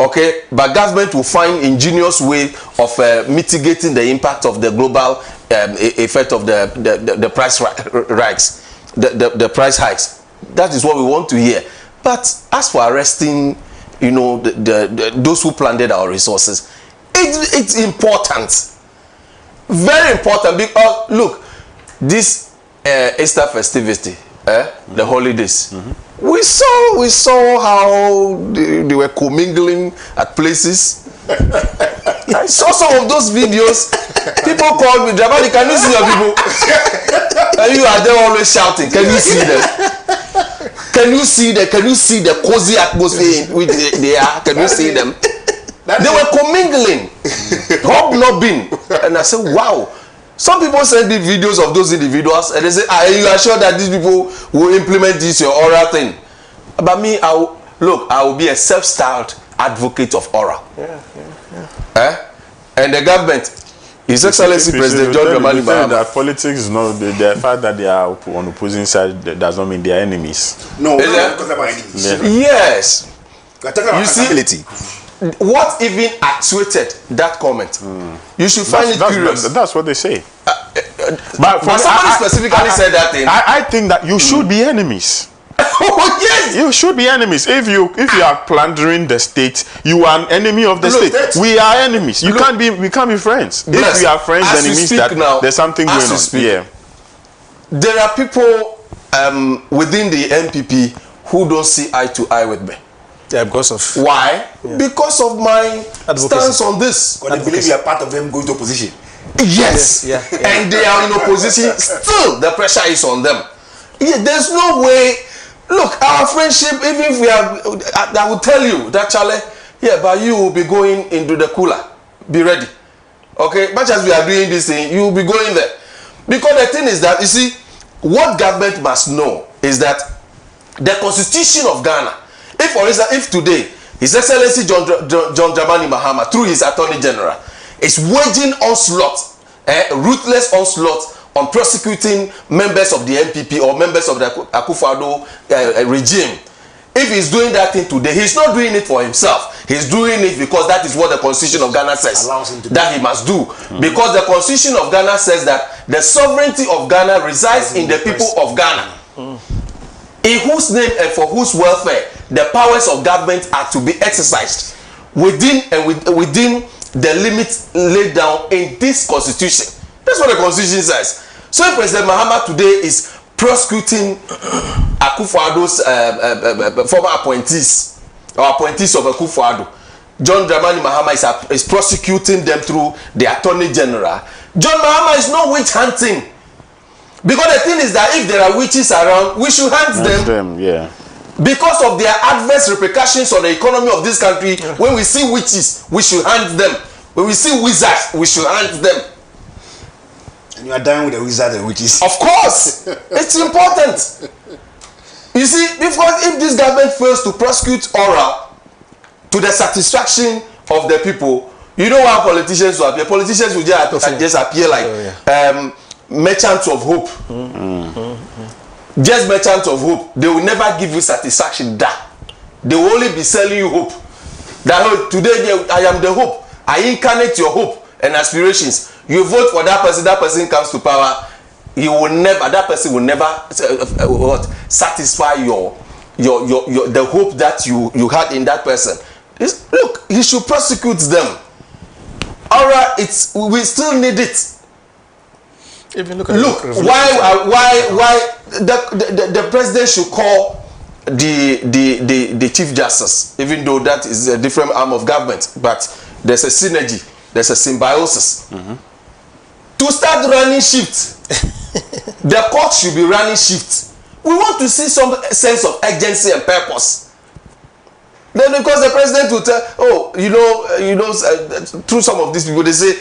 Okay, but government will find ingenious way of mitigating the impact of the global effect of the price hikes, the price hikes. That is what we want to hear. But as for arresting, those who plundered our resources, it's important, very important, because look, this Easter festivity, the holidays. We saw how they were commingling at places. I saw some of those videos. People called me, Dramani, can you see your people? And you are there always shouting. Can you see them? Can you see the cozy atmosphere in which they are? Can you see them? They were commingling, hobnobbing, and I said, wow. Some people send the videos of those individuals and they say, you are sure that these people will implement this your oral thing? But me, I will be a self-styled advocate of oral. And the government, His Excellency President John Dramani Mahama. That politics is not the fact that they are on opposing side does not mean they are enemies. No, we're not talking about enemies. Yeah. Yes. We're talking about accountability. What even actuated that comment? You should find it curious. That's what they say. But somebody specifically said that thing. I think that you should be enemies. Oh yes, you should be enemies. If you are plundering the state, you are an enemy of the state. We are enemies. We can't be friends. If we are friends, then it means that there's something going on. Yeah. There are people within the NPP who don't see eye to eye with me. Yeah, because of why? Yeah. Because of my stance on this. Because they believe you are part of them going to opposition. Yes. Yeah. And they are in opposition. Still, the pressure is on them. Yeah, there's no way. Look, our friendship, even if we are, I will tell you that, Charlie, yeah, but you will be going into the cooler. Be ready. Okay? Much as we are doing this thing, you will be going there. Because the thing is that, you see, what government must know is that the Constitution of Ghana, if for instance, if today, His Excellency John Dramani Mahama, through his Attorney General, is waging onslaught, ruthless onslaught on prosecuting members of the NPP or members of the Akufo-Addo regime. If he's doing that thing today, he's not doing it for himself. He's doing it because that is what the Constitution of Ghana says that he must do. Because the Constitution of Ghana says that the sovereignty of Ghana resides in the people of Ghana. In whose name and for whose welfare the powers of government are to be exercised within the limits laid down in this Constitution. That's what the Constitution says. So if President Mahama today is prosecuting Akufo-Addo's former appointees or appointees of Akufo-Addo, John Dramani Mahama is prosecuting them through the Attorney General. John Mahama is not witch hunting. Because the thing is that if there are witches around, we should hunt them. Yeah. Because of their adverse repercussions on the economy of this country, when we see witches, we should hunt them. When we see wizards, we should hunt them. And you are dying with the wizards and witches. Of course, it's important. You see, because if this government fails to prosecute oral to the satisfaction of the people, you know how politicians will appear. Politicians will just appear like merchants of hope. Just merchants of hope. They will never give you satisfaction. They will only be selling you hope. That today I am the hope. I incarnate your hope and aspirations. You vote for that person comes to power. That person will never satisfy your the hope that you had in that person. Look, he should prosecute them. Alright, we still need it. Even look at why the president should call the chief justice, even though that is a different arm of government, but there's a synergy, there's a symbiosis. To start running shifts, the court should be running shifts. We want to see some sense of urgency and purpose. Then, because the president will tell, through some of these people, they say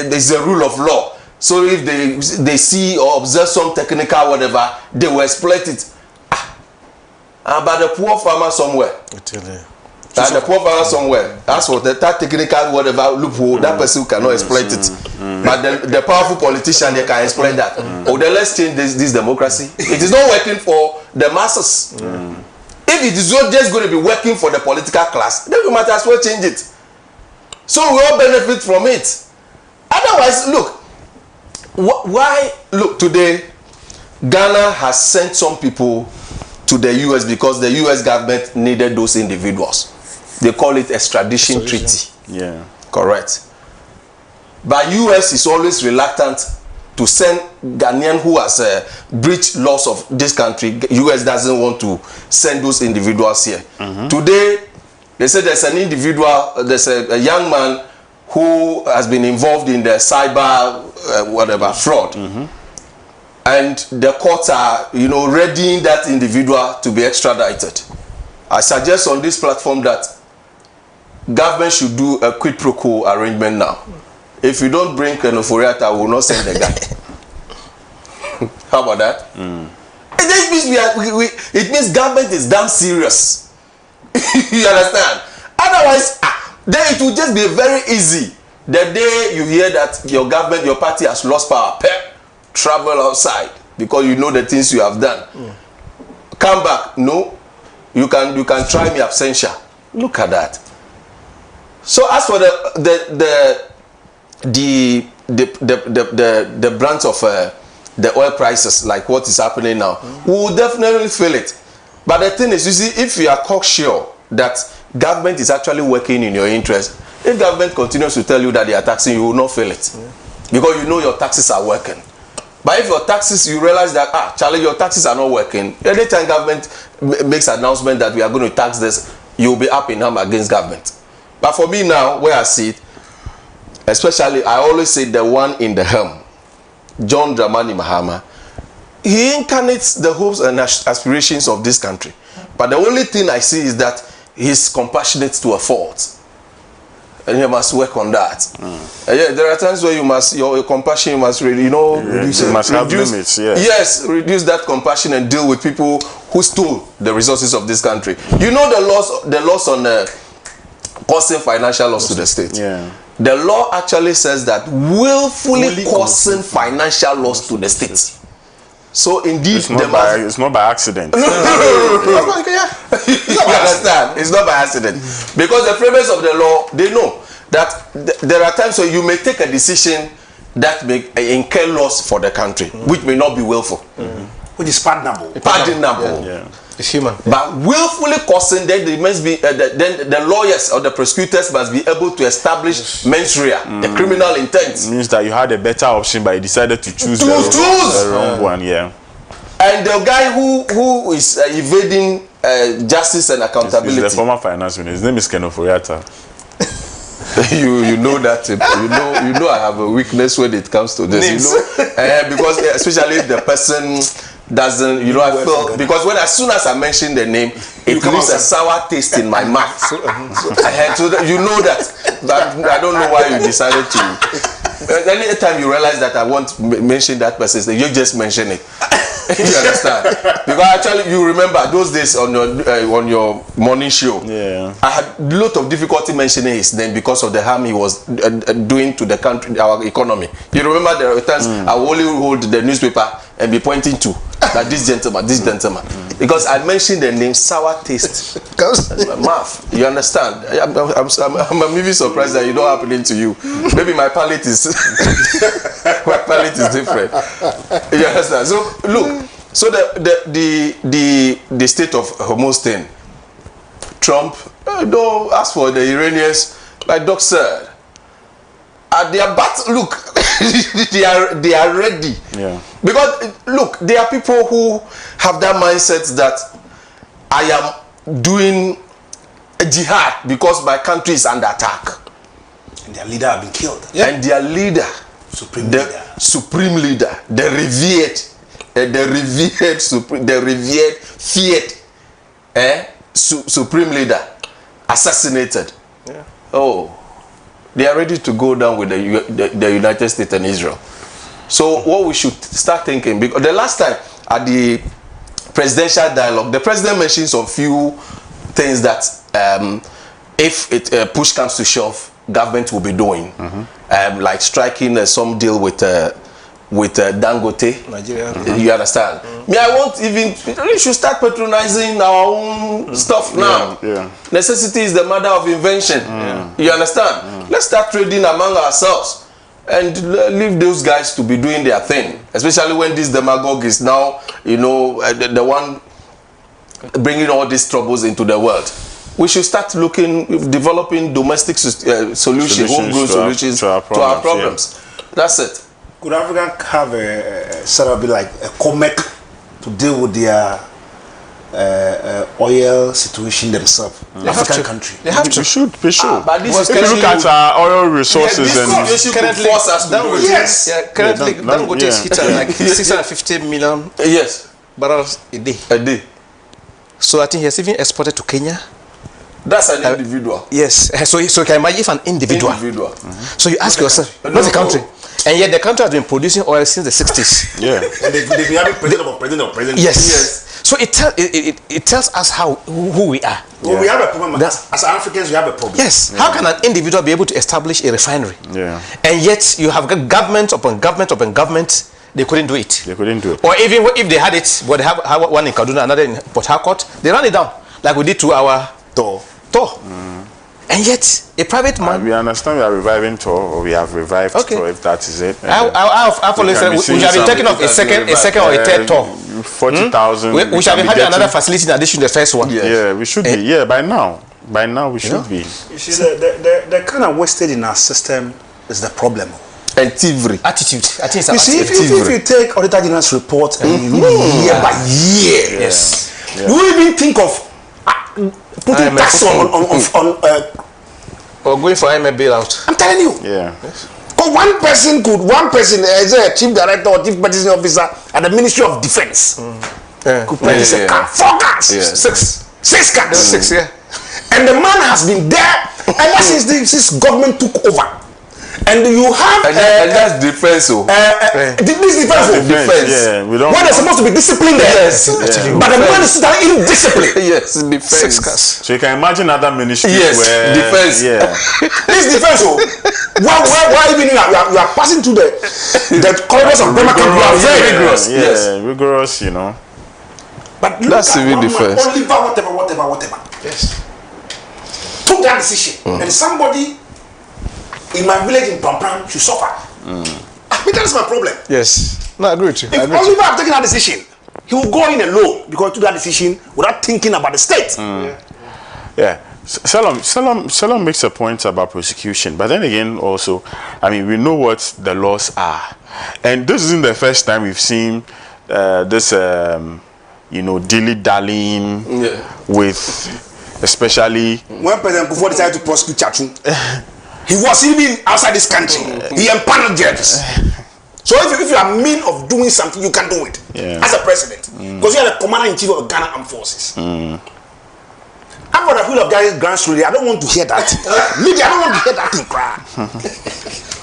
there's a rule of law. So if they see or observe some technical whatever, they will exploit it. But the poor farmer somewhere. The poor farmer somewhere. That's what that technical whatever loophole, that person cannot exploit it. But the powerful politician, they can exploit that. Then let's change this democracy. It is not working for the masses. If it is not just going to be working for the political class, then we might as well change it. So we all benefit from it. Otherwise, look, today Ghana has sent some people to the US because the US government needed those individuals. They call it extradition treaty. Yeah. Correct. But US is always reluctant to send Ghanaian who has breached laws of this country. US doesn't want to send those individuals here. Today, they say there's an individual, there's a young man who has been involved in the cyber fraud. And the courts are, readying that individual to be extradited. I suggest on this platform that government should do a quid pro quo arrangement now. If you don't bring Kenoforiata, we will not send the guy. How about that? It means government is damn serious. You understand? Otherwise, then it will just be very easy. The day you hear that your government, your party has lost power, travel outside because you know the things you have done. Come back. No, you can try me absentia. Look at that. So as for the branch of the oil prices, like what is happening now, we will definitely feel it. But the thing is, you see, if you are cocksure that government is actually working in your interest, if government continues to tell you that they are taxing, you will not feel it. Because you know your taxes are working. But if your taxes, you realize that, Charlie, your taxes are not working, anytime government makes an announcement that we are going to tax this, you will be up in arm against government. But for me now, where I see it, especially, I always say the one in the helm, John Dramani Mahama, he incarnates the hopes and aspirations of this country. But the only thing I see is that he's compassionate to a fault. And you must work on that. There are times where your compassion, you must really, reduce limits. Yes, reduce that compassion and deal with people who stole the resources of this country. You know the laws on causing financial loss to the state. The law actually says that willfully causing financial loss to the state. So indeed, it's not by accident. No. You understand? It's not by accident. Because the framers of the law, they know that there are times when you may take a decision that may incur loss for the country, which may not be willful. Which is pardonable. It's human. But willfully causing, then there must be then the lawyers or the prosecutors must be able to establish mens rea, the criminal intent. It means that you had a better option, but you decided to choose the wrong one. And the guy who is evading justice and accountability. He's the former finance minister. His name is Kenoforiata. you know that you know I have a weakness when it comes to this. Names. Because especially if the person doesn't, I feel, because as soon as I mention the name, it leaves a sour taste in my mouth. So you know that. But I don't know why you decided to. Anytime you realize that I want to mention that person, you just mention it. You understand? Because actually, you remember those days on your morning show. I had a lot of difficulty mentioning his name because of the harm he was doing to the country, our economy. You remember there were times I will only hold the newspaper and be pointing to that this gentleman, because I mentioned the name, sour taste. Mouth. You understand? I'm even surprised that it don't happen to you. Maybe my palate is different. You understand? So look, so the state of Hormuz thing, Trump, don't ask for the Iranians, like Doc said. At their look, they are ready. Yeah. Because look, there are people who have that mindset that I am doing a jihad because my country is under attack. And their leader have been killed. And their leader, Supreme the leader. supreme leader, the revered, feared, supreme leader, assassinated. Yeah. Oh, they are ready to go down with the United States and Israel. So what we should start thinking, because the last time at the presidential dialogue, the president mentioned some few things that if it push comes to shove, government will be doing, like striking some deal with Dangote. Nigeria. You understand? Me, I won't even. We should start patronizing our own stuff now. Yeah. Necessity is the mother of invention. You understand? Let's start trading among ourselves and leave those guys to be doing their thing. Especially when this demagogue is now, you know, the one bringing all these troubles into the world. We should start developing domestic solutions, homegrown solutions to our problems. Yeah. That's it. Could Africa have a sort of like a COMEC to deal with their oil situation themselves? African country. They have to. We should. But this is If you look at our oil resources currently force us to do it. Yes. Yeah, currently Dangote is hitting like 650 million Yes, barrels a day. a day. So I think he has even exported to Kenya. That's an individual. Yes. So you can imagine if an individual. So you ask yourself, not the country. And yet the country has been producing oil since the 60s. Yeah. And they've been having president. Yes. So it tells us who we are. Well, we have a problem. As Africans, we have a problem. Yes. How can an individual be able to establish a refinery? Yeah. And yet you have got government upon government upon government. They couldn't do it. They couldn't do it. Or even if they had it, but they have one in Kaduna, another in Port Harcourt, they ran it down like we did to our Tor. And yet a private man. We understand we are reviving Tor, or we have revived Tor, if that is it. I've always said we should have been taking off a second or a third Tor. 40,000. We should have been having another facility in addition to the first one. Yeah, we should be. Yeah, by now we should be. You see, the kind of wastage in our system is the problem. And thievery. Attitude. I think it's You see, if you take Auditor General's report and you read year by year, yes. you even think of putting tax on or going for IMF bailout. I'm telling you. Yeah. But one person as a chief director or chief purchasing officer at the Ministry of Defense could purchase a car, 4 cars, 6 cars. 6, yeah. And the man has been there ever since this government took over. And you have and that's defense. This defense. Yeah, we don't. When they're supposed to be disciplined there, but the man is still indisciplined. Yes, defense. 6 cars. So you can imagine other ministries where defense. Yeah. This defense. Why even you are passing through the corridors of Burma camp? You are very rigorous. Yeah, rigorous. You know. But look That's at civil defense. Whatever. Yes. Took that decision, and somebody in my village in Pampram should suffer. I mean, that's my problem. Yes. No, I agree with you. If Oliver have taken that decision, he will go in alone because he took that decision without thinking about the state. Yeah. Salom makes a point about prosecution, but then again, also, I mean, we know what the laws are, and this isn't the first time we've seen this, dilly-dallying with, especially when President Kufuor decided to prosecute Chachun. He was even outside this country. He empaneled judges. So if you are mean of doing something, you can do it as a president, because you are the commander-in-chief of the Ghana Armed Forces. I'm for the wheel of Grand Story. I don't want to hear that. Media, I don't want to hear that thing cry.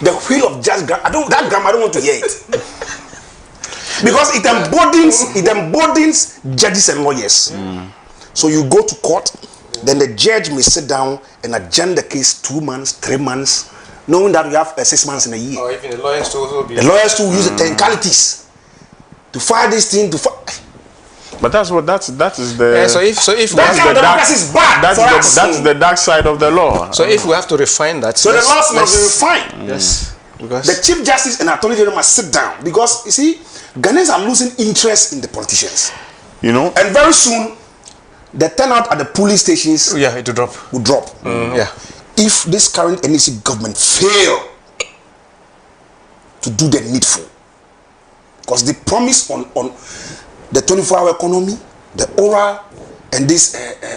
The wheel of Jazz Grand. I don't want to hear it. Because it embodies judges and lawyers. So you go to court, then the judge may sit down and adjourn the case 2 months, 3 months, knowing that you have 6 months in a year. Or even the lawyers to also be. The lawyers to use the technicalities to file this thing But that is the. Yeah, so if that's the democracy is bad. That's the dark side of the law. So if we have to refine that, so the laws must be refined. Yes, because the Chief Justice and Attorney General must sit down, because you see, Ghanaians are losing interest in the politicians. And very soon, the turnout at the police stations it will drop. If this current NEC government fail to to do the needful. Because the promise on the 24-hour economy, the oral, and this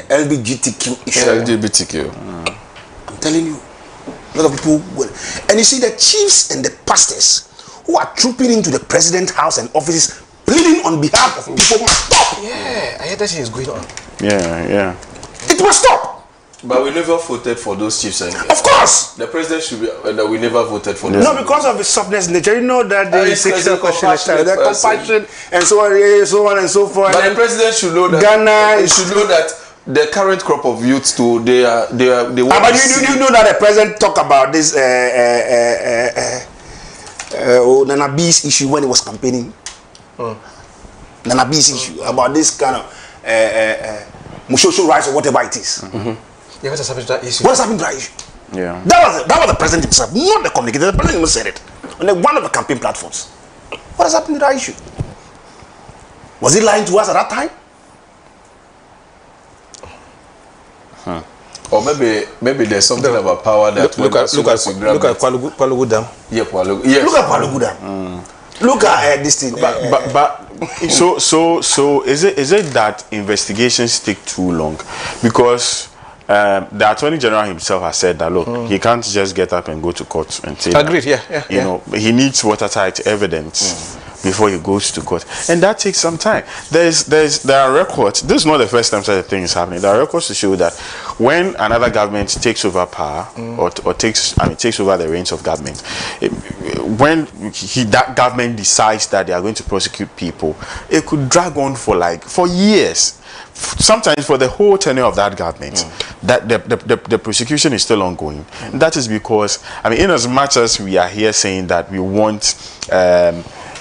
LGBTQ issue. LGBTQ. I'm telling you, a lot of people will. And you see the chiefs and the pastors who are trooping into the president's house and offices, pleading on behalf of people must stop. Yeah, I hear that shit is going on. Yeah. It must stop. But we never voted for those chiefs. Of course. The president should be. We never voted for those. No, because of his softness nature. You know that the sexual compassionate the compassion and so on and so forth. But the president should know that. Ghana should know that the current crop of youths too. They want. But you know that the president talked about this Nana B's issue when he was campaigning. Nana B's issue about this kind of Mushosho rights or whatever it is. Yeah, what has happened to that issue? What has happened to that issue? Yeah. That was the president himself, not the communicator. The president himself said it on one of the campaign platforms. What has happened to that issue? Was he lying to us at that time? Or maybe there's something about power that Look at Kwalugu Dam. Yeah, Kwalugu. Yes. Look at Kwalugu Dam. Look at this thing. But so is it that investigations take too long? Because the Attorney General himself has said that, look, he can't just get up and go to court and say Agreed, that, you know, he needs watertight evidence before he goes to court, and that takes some time. There are records. This is not the first time such a thing is happening. There are records to show that when another government takes over power or takes over the reins of government, when that government decides that they are going to prosecute people, it could drag on for years. Sometimes for the whole tenure of that government, that the prosecution is still ongoing. That is because, in as much as we are here saying that we want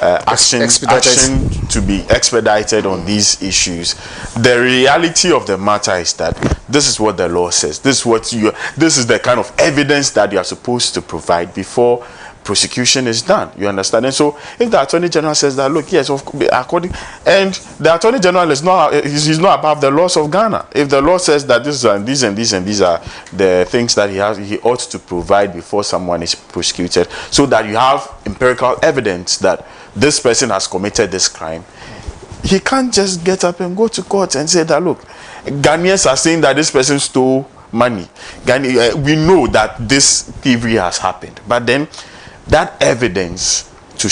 action to be expedited on these issues, the reality of the matter is that this is what the law says. This is the kind of evidence that you are supposed to provide before prosecution is done. You understand? And so if the Attorney General says that, look, yes, according, and the Attorney General is not above the laws of Ghana. If the law says that these and these are the things that he ought to provide before someone is prosecuted, so that you have empirical evidence that this person has committed this crime, he can't just get up and go to court and say that, look, Ghanaians are saying that this person stole money. We know that this thievery has happened, but then that evidence to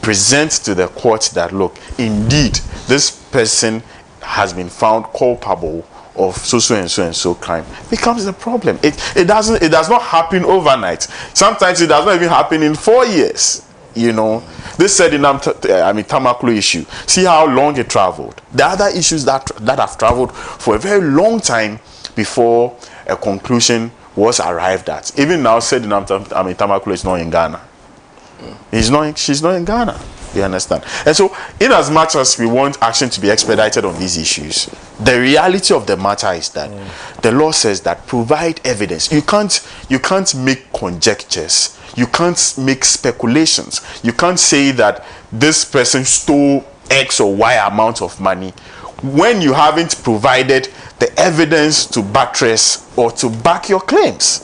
present to the court that, look, indeed this person has been found culpable of so and so crime, becomes the problem. It does not happen overnight. Sometimes it does not even happen in 4 years. You know, this said in Tamaklo issue, see how long it traveled. The other issues that have traveled for a very long time before a conclusion was arrived at. Even now, said in Tamaklo is not in Ghana. She's not in Ghana. You understand? And so, in as much as we want action to be expedited on these issues, the reality of the matter is that the law says that provide evidence. You can't make conjectures. You can't make speculations. You can't say that this person stole X or Y amount of money when you haven't provided the evidence to buttress or to back your claims.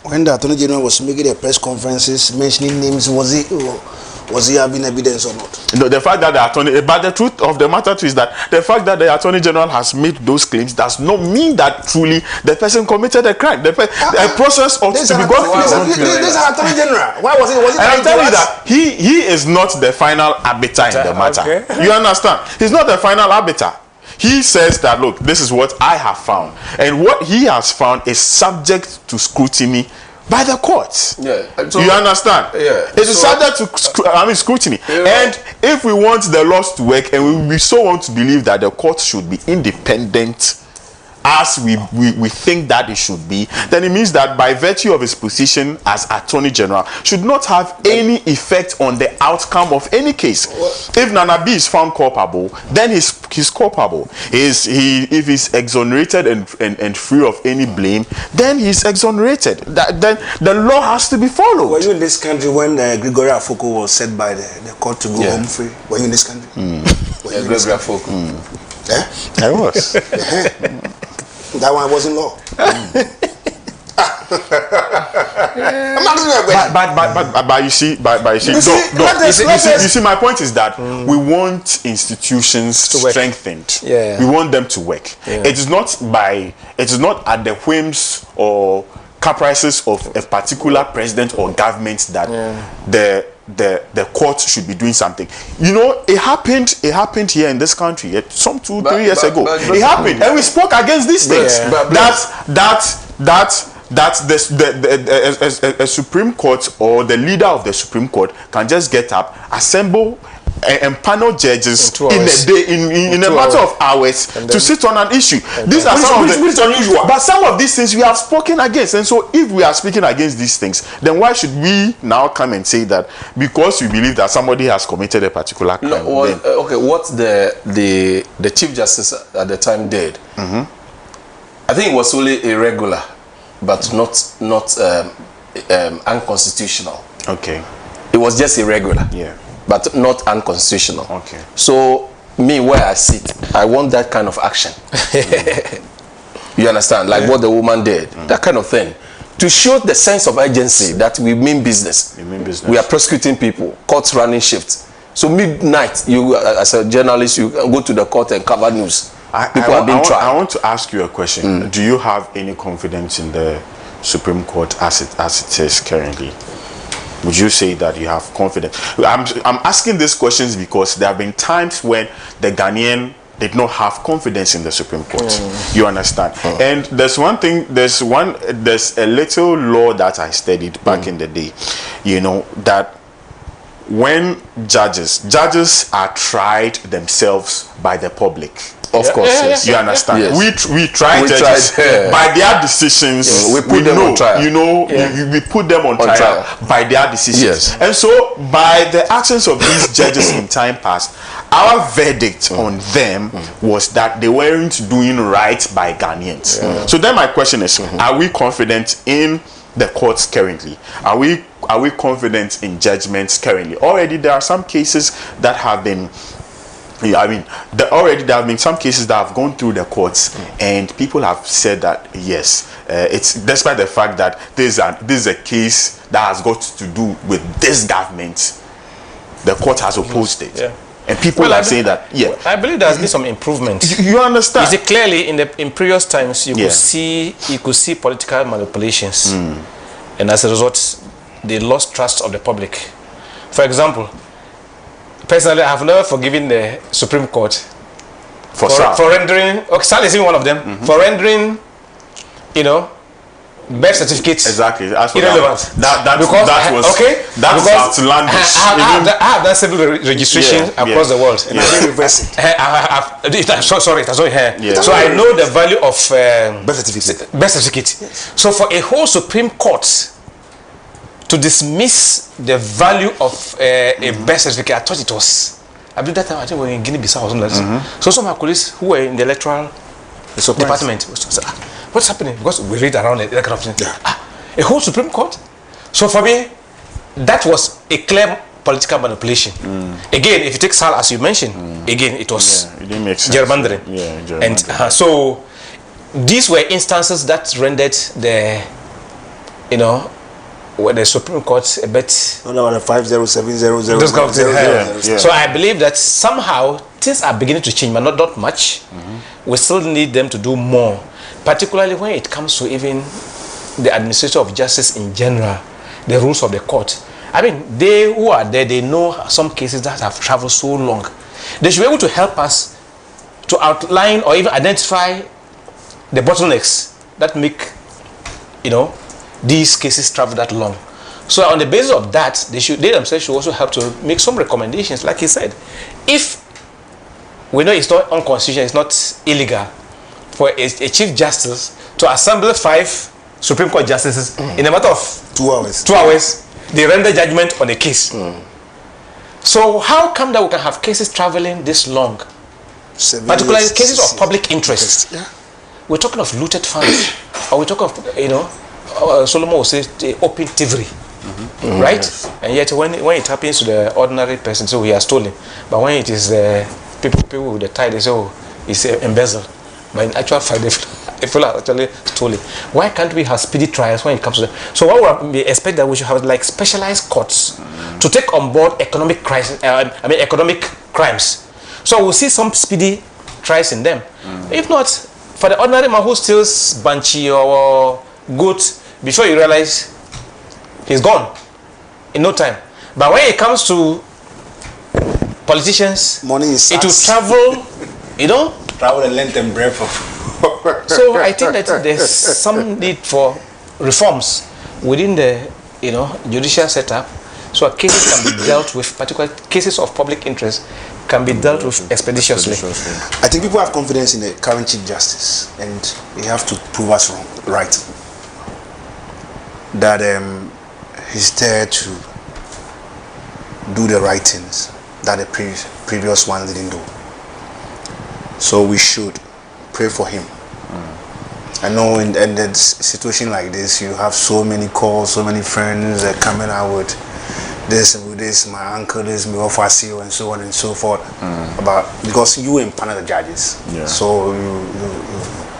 When the Attorney General was making the press conferences mentioning names, was he having evidence or not? No, the fact that but the truth of the matter is that the fact that the Attorney General has made those claims does not mean that truly the person committed a crime. The process ought to be gone through. This is Attorney General. Why was it? And I'm telling you that he is not the final arbiter in the matter. Okay. You understand? He's not the final arbiter. He says that, look, this is what I have found, and what he has found is subject to scrutiny by the courts. Yeah, so, you understand? Yeah, it is subject to scrutiny. Yeah. And if we want the laws to work, and we so want to believe that the court should be independent, as we think that it should be, then it means that by virtue of his position as Attorney General should not have any effect on the outcome of any case. If Nana B is found culpable, then he's culpable. If he's exonerated and free of any blame, then he's exonerated. Then the law has to be followed. Were you in this country when Gregory Afoko was set by the court to go home free? Were you in this country? Gregory Afoko. Yeah? I was. That one wasn't law. I'm asking you a question. But you see, you see, my point is that we want institutions strengthened. Yeah. We want them to work. Yeah. It is not at the whims or caprices of a particular president or government that the court should be doing something. You know, it happened here in this country 2-3 years ago. It happened, and we spoke against these things. That a Supreme Court or the leader of the Supreme Court can just get up, assemble and panel judges in a day, in a matter of hours to sit on an issue. These are some of the unusual. But some of these things we have spoken against, and so if we are speaking against these things, then why should we now come and say that because we believe that somebody has committed a particular crime? No, okay, what the Chief Justice at the time did, I think it was only irregular, but not unconstitutional. Okay. It was just irregular. Yeah. But not unconstitutional. Okay. So me, where I sit, I want that kind of action. You understand? Like what the woman did, that kind of thing, to show the sense of urgency that we mean business. We are prosecuting people, courts running shifts. So midnight, you as a journalist, you go to the court and cover news. People are being tried. I want to ask you a question. Do you have any confidence in the Supreme Court as it is currently? Would you say that you have confidence? I'm asking these questions because there have been times when the Ghanaian did not have confidence in the Supreme Court. You understand? And there's one thing, there's a little law that I studied back in the day, you know, that when judges are tried themselves by the public. Of course, yes. You understand? Yes. We try judges by their decisions. We put them on trial. You know, we put them on trial by their decisions. Yes. And so, by the actions of these judges in time past, our verdict on them was that they weren't doing right by Ghanaians. So then my question is, are we confident in the courts currently? Are we confident in judgments currently? Already there are some cases that have been, I mean, there have been some cases that have gone through the courts, and people have said that yes, it's despite the fact that this is a case that has got to do with this government, the court has opposed it. Yeah. And people are saying that, I believe there has been some improvement. You understand? You see, clearly in previous times you could see political manipulations, and as a result, they lost trust of the public. For example, personally, I have never forgiven the Supreme Court for rendering. Okay, Sal is even one of them for rendering, you know, birth certificates irrelevant. That was outlandish. I have that civil registration across the world. And I didn't reverse it. Sorry, that's not here. So I know the value of birth certificate. So for a whole Supreme Court to dismiss the value of a birth certificate, I thought it was. I believe that time I think we were in Guinea-Bissau or something like that. So some of my colleagues who were in the electoral department, what's happening? Because we read around it, that kind of thing. A whole Supreme Court. So for me, that was a clear political manipulation. Again, if you take Sal as you mentioned, again it was it didn't make sense. gerrymandering. And so these were instances that rendered the, you know, the Supreme Court a bit. No, 507000. So I believe that somehow things are beginning to change, but not much. We still need them to do more, particularly when it comes to even the administration of justice in general, the rules of the court. I mean, they who are there, they know some cases that have traveled so long. They should be able to help us to outline or even identify the bottlenecks that make, you know, these cases travel that long. So on the basis of that, they themselves should also help to make some recommendations. Like he said, if we know it's not unconstitutional, it's not illegal for a Chief Justice to assemble 5 Supreme Court justices in a matter of 2 hours. 2 hours, they render judgment on a case. So how come that we can have cases traveling this long? Particularly cases of public interest. We're talking of looted funds, or we talk of, you know, Solomon will say open thievery, right? And yet when it happens to the ordinary person, so he has stolen. But when it is people with the tie, they say, oh, it's embezzled. But in actual fact, people are actually stolen. Why can't we have speedy trials when it comes to that? So what we expect that we should have like specialized courts to take on board economic crisis, economic crimes. So we'll see some speedy trials in them. If not, for the ordinary man who steals banshee or goat, before you realize he's gone in no time. But when it comes to politicians, money is it will travel, you know. Travel the length and breadth of. So I think that there's some need for reforms within the, you know, judicial setup, so cases can be dealt with, particular cases of public interest can be dealt with expeditiously. I think people have confidence in the current Chief Justice, and they have to prove us wrong, right? That he's there to do the right things that the previous one didn't do. So we should pray for him. I know in a situation like this, you have so many calls, so many friends coming out with this, my uncle, this, my officer, and so on and so forth. Because you empanel the judges. Yeah. So,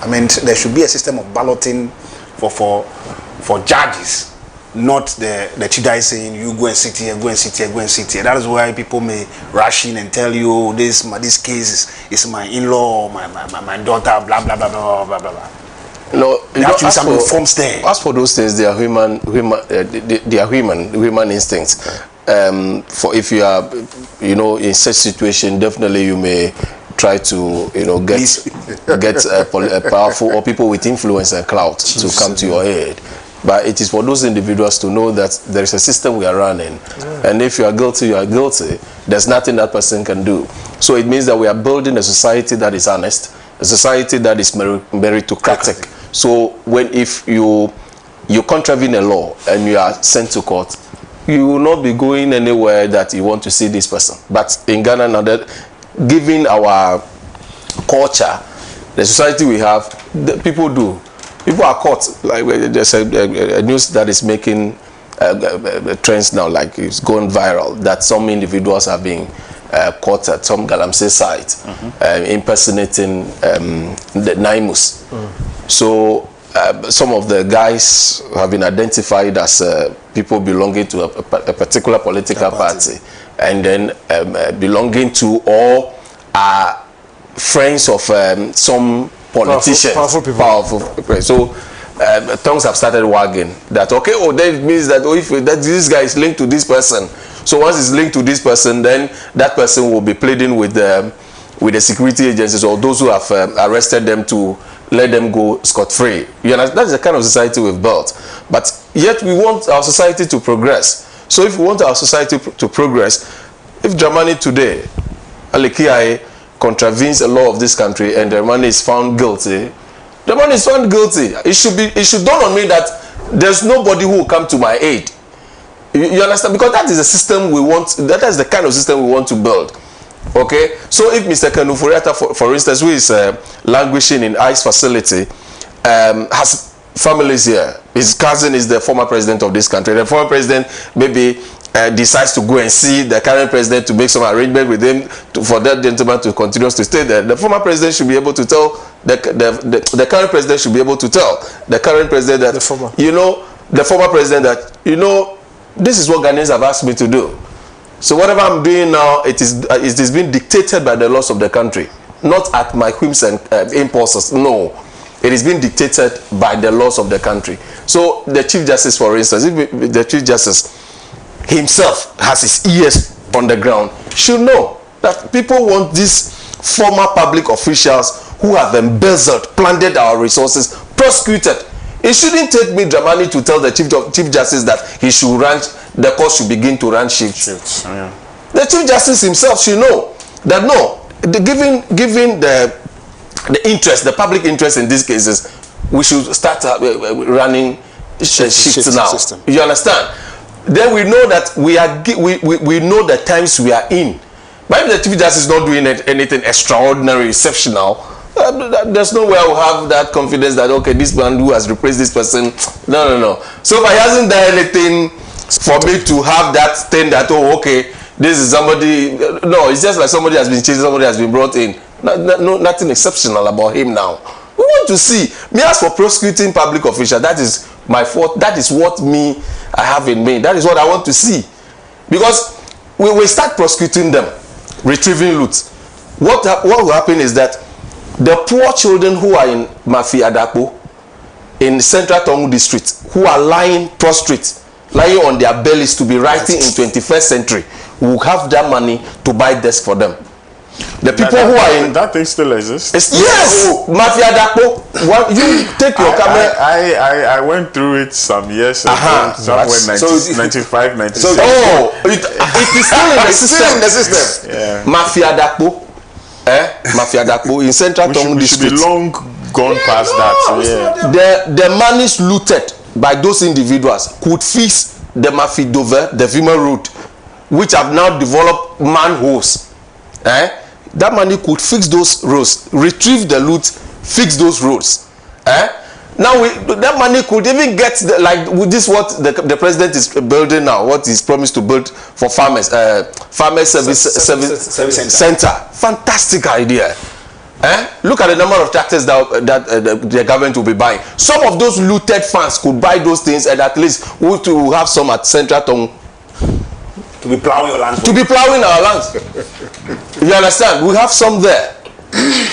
I mean, there should be a system of balloting for judges. Not the Chief Justice saying you go and sit here, go and sit here, go and sit here. That is why people may rush in and tell you this case is my in-law, my daughter, blah blah blah blah blah blah. No, there have to be some reforms there. As for those things, they are human instincts. For if you are, you know, in such situation, definitely you may try to, you know, get powerful or people with influence and clout to come to your aid. But it is for those individuals to know that there is a system we are running, and if you are guilty, you are guilty. There's nothing that person can do. So it means that we are building a society that is honest, a society that is meritocratic. So if you contravene a law and you are sent to court, you will not be going anywhere that you want to see this person. But in Ghana now, that given our culture, the society we have, people do. People are caught. Like there's a news that is making trends now, like it's going viral, that some individuals are being caught at some Galamsey site, impersonating the Naimus. So some of the guys have been identified as people belonging to a particular political party, and then belonging to or are friends of some politicians, powerful people. So tongues have started wagging that that means that if this guy is linked to this person, so once it's linked to this person, then that person will be pleading with the security agencies or those who have arrested them to let them go scot-free. You know, that's the kind of society we've built. But yet we want our society to progress. So if we want our society to progress, if Dramani today, Alekiae, contravenes a law of this country and the man is found guilty, the man is found guilty. It should dawn on me that there's nobody who will come to my aid. You understand? Because that is the system we want. That is the kind of system we want to build. Okay? So if Mr. Kanufuriata, for instance, who is languishing in ICE facility, has families here. His cousin is the former president of this country. The former president maybe decides to go and see the current president to make some arrangement with him for that gentleman to continue to stay there. The former president should be able to tell the current president should be able to tell the current president that the former president that this is what Ghanaians have asked me to do. So whatever I'm doing now, it is being dictated by the laws of the country, not at my whims and impulses. No, it is being dictated by the laws of the country. So the Chief Justice, for instance, if the Chief Justice himself has his ears on the ground, should know that people want these former public officials who have embezzled, plundered our resources, prosecuted. It shouldn't take me Dramani to tell the Chief Justice that he should the court should begin to run shifts. Yeah. The Chief Justice himself should know that given the interest, the public interest in these cases, we should start running shifts now. System. You understand? Then we know that we know the times we are in. But if the Chief Justice is not doing anything extraordinary, exceptional, there's no way I will have that confidence that this man who has replaced this person. No. So if he hasn't done anything for me to have that thing that this is somebody. No, it's just like somebody has been chased, somebody has been brought in. Nothing exceptional about him now. We want to see. Me as for prosecuting public officials, that is my fault. That is what I have in me. That is what I want to see. Because we will start prosecuting them, retrieving loot. What will happen is that the poor children who are in Mafi Adapo, in Central Tongu district, who are lying prostrate, lying on their bellies to be writing in 21st century, will have that money to buy desks for them. The people who are in that thing still exists. Yes, Mafia Dapo. You take your camera. I went through it some years ago, somewhere 95, 96. So, it is still in the system. In the system. Yeah. Mafia Dapo, Mafia Dapo in Central Tongu district. We should be long gone past that. So, yeah. The monies looted by those individuals could fix the Mafi Dover, the Vima road, which have now developed manholes. That money could fix those roads, retrieve the loot, fix those roads. Now that money could even get this what the president is building now, what he's promised to build for farmers, farmers service center. Fantastic idea. Look at the number of tractors that the government will be buying. Some of those looted funds could buy those things, and at least we will have some at Central Tongue. To be plowing your lands. To be plowing our lands. You understand? We have some there.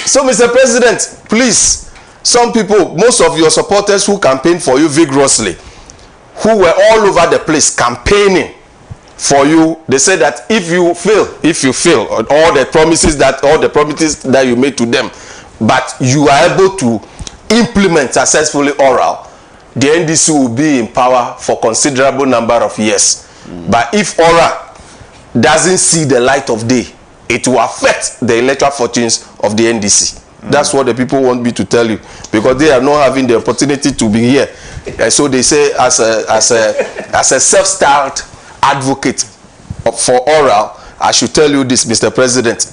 So, Mr. President, please, some people, most of your supporters who campaigned for you vigorously, who were all over the place campaigning for you, they said that if you fail all the promises that you made to them, but you are able to implement successfully oral, the NDC will be in power for considerable number of years. But if oral doesn't see the light of day, it will affect the electoral fortunes of the NDC. That's what the people want me to tell you, because they are not having the opportunity to be here. So they say, as a self-styled advocate for oral, I should tell you this, Mr. President.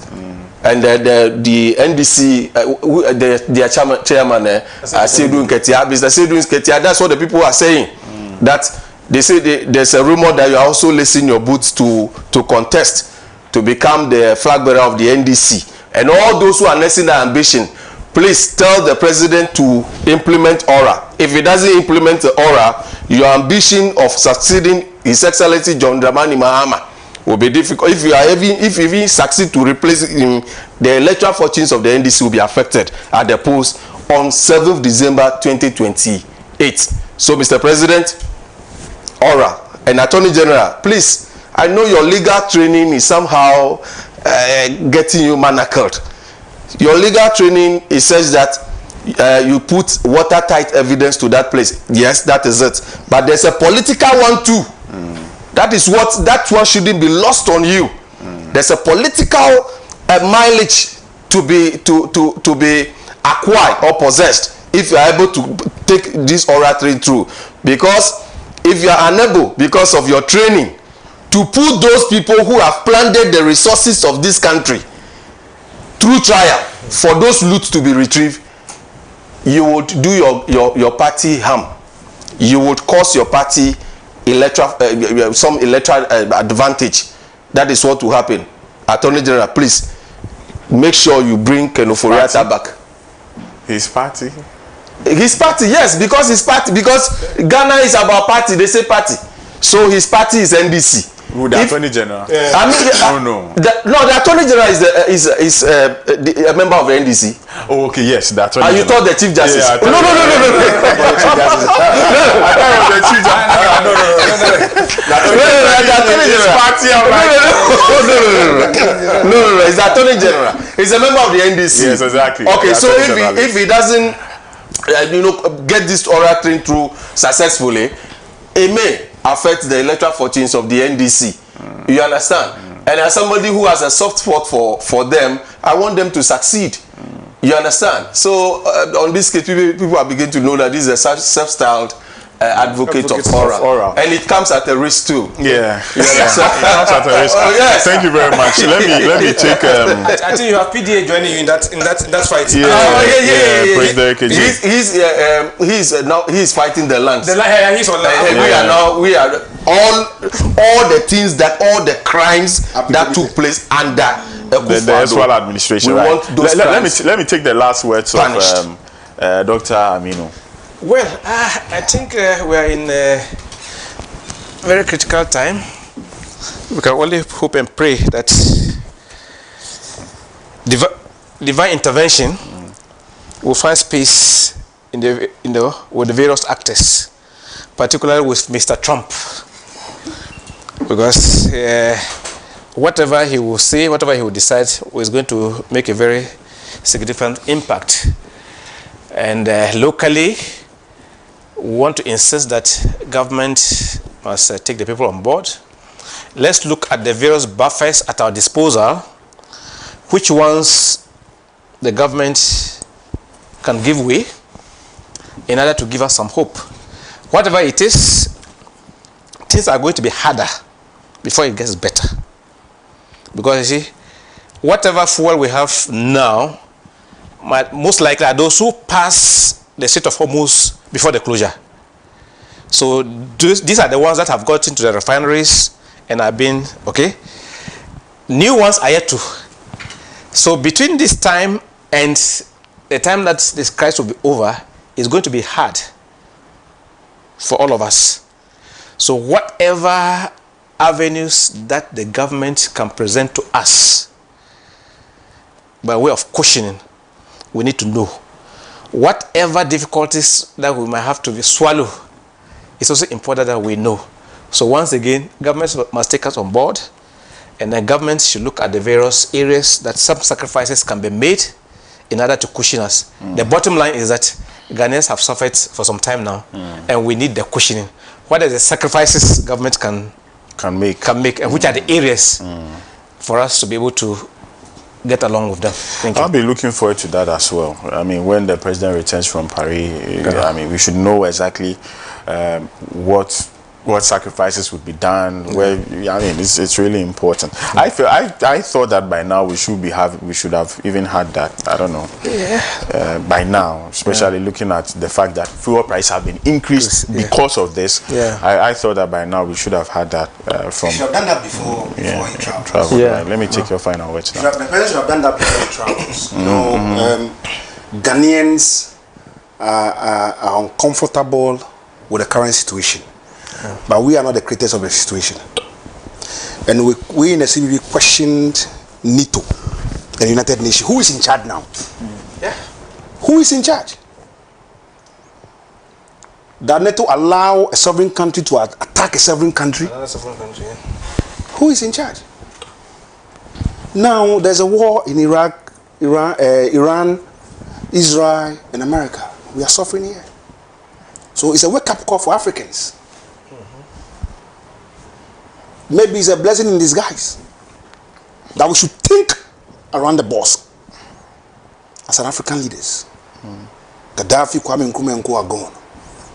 And the NDC, their chairman, Seydou Nketia, Mr. Seydou Nketia, that's what the people are saying. That they say there's a rumor that you are also lacing your boots to contest to become the flag bearer of the NDC. And all those who are nursing that ambition, please tell the president to implement ORA. If he doesn't implement the ORA, your ambition of succeeding His Excellency John Dramani Mahama will be difficult. If you even succeed to replace him, the electoral fortunes of the NDC will be affected at the polls on 7th December 2028. So, Mr. President, ORA and Attorney General, please, I know your legal training is somehow getting you manacled. Your legal training is such that you put watertight evidence to that place. Yes, that is it. But there's a political one too. That one shouldn't be lost on you. There's a political mileage to be acquired or possessed if you are able to take this oral training through. Because if you are unable, because of your training, to put those people who have planted the resources of this country through trial for those loot to be retrieved, you would do your party harm. You would cause your party some electoral advantage. That is what will happen. Attorney General, please make sure you bring Ken Ofori-Atta back. His party? His party, yes, because his party, because Ghana is about party, they say party. So his party is NDC. Who, the Attorney General? I mean, no. The Attorney General is a member of the NDC. Oh, okay, yes, the Attorney General. You thought the Chief Justice? Yeah, no. I thought it was the Chief Justice. The Attorney General. No, it's the Attorney General. He's a member of the NDC. Yes, exactly. Okay, so if he doesn't, get this oral thing through successfully, it may affect the electoral fortunes of the NDC. You understand? And as somebody who has a soft spot for them, I want them to succeed. You understand? So on this case, people are beginning to know that this is a self-styled advocate of oral. And it comes at a risk too. Yeah. You understand? It comes at a risk. Yes. Thank you very much. Let me take. I think you have PDA joining you in that fight. Yeah. President He's fighting the land. He's on land. We are all the things all the crimes that took place under the Eswal administration. We want those let me take the last words of Dr. Aminu? Well, I think we are in a very critical time. We can only hope and pray that divine intervention will find space with the various actors, particularly with Mr. Trump, because whatever he will say, whatever he will decide, is going to make a very significant impact. And locally, we want to insist that government must take the people on board. Let's look at the various buffers at our disposal, which ones the government can give way in order to give us some hope. Whatever it is, things are going to be harder before it gets better. Because you see, whatever fuel we have now, most likely are those who pass the Strait of Hormuz before the closure. So these are the ones that have got into the refineries and have been, okay. New ones are yet to. So between this time and the time that this crisis will be over, it's going to be hard for all of us. So whatever avenues that the government can present to us by way of cushioning, we need to know. Whatever difficulties that we might have to swallow, it's also important that we know. So once again, governments must take us on board, and then governments should look at the various areas that some sacrifices can be made in order to cushion us. The bottom line is that Ghanaians have suffered for some time now, and we need the cushioning. What are the sacrifices government can make, and which are the areas for us to be able to get along with them? Thank you. I'll be looking forward to that as well. I mean, when the president returns from Paris, I mean, we should know exactly what sacrifices would be done. Where I mean, it's really important. I thought that by now we should have even had that. I don't know. By now, especially looking at the fact that fuel prices have been increased because of this. I thought that by now we should have had that from. You should have done that before he travels. Right. Let me take your final words now. The president should have done that before he travels. You know, Ghanaians are uncomfortable with the current situation. But we are not the creators of the situation. And we in the CBB questioned NATO, the United Nations. Who is in charge now? Who is in charge? Does NATO allow a sovereign country to attack a sovereign country? Another sovereign country, Who is in charge? Now there's a war in Iraq, Iran, Israel, and America. We are suffering here. So it's a wake-up call for Africans. Maybe it's a blessing in disguise that we should think around the boss as an African leaders. Gaddafi, Kwame Nkrumah, and Co are gone.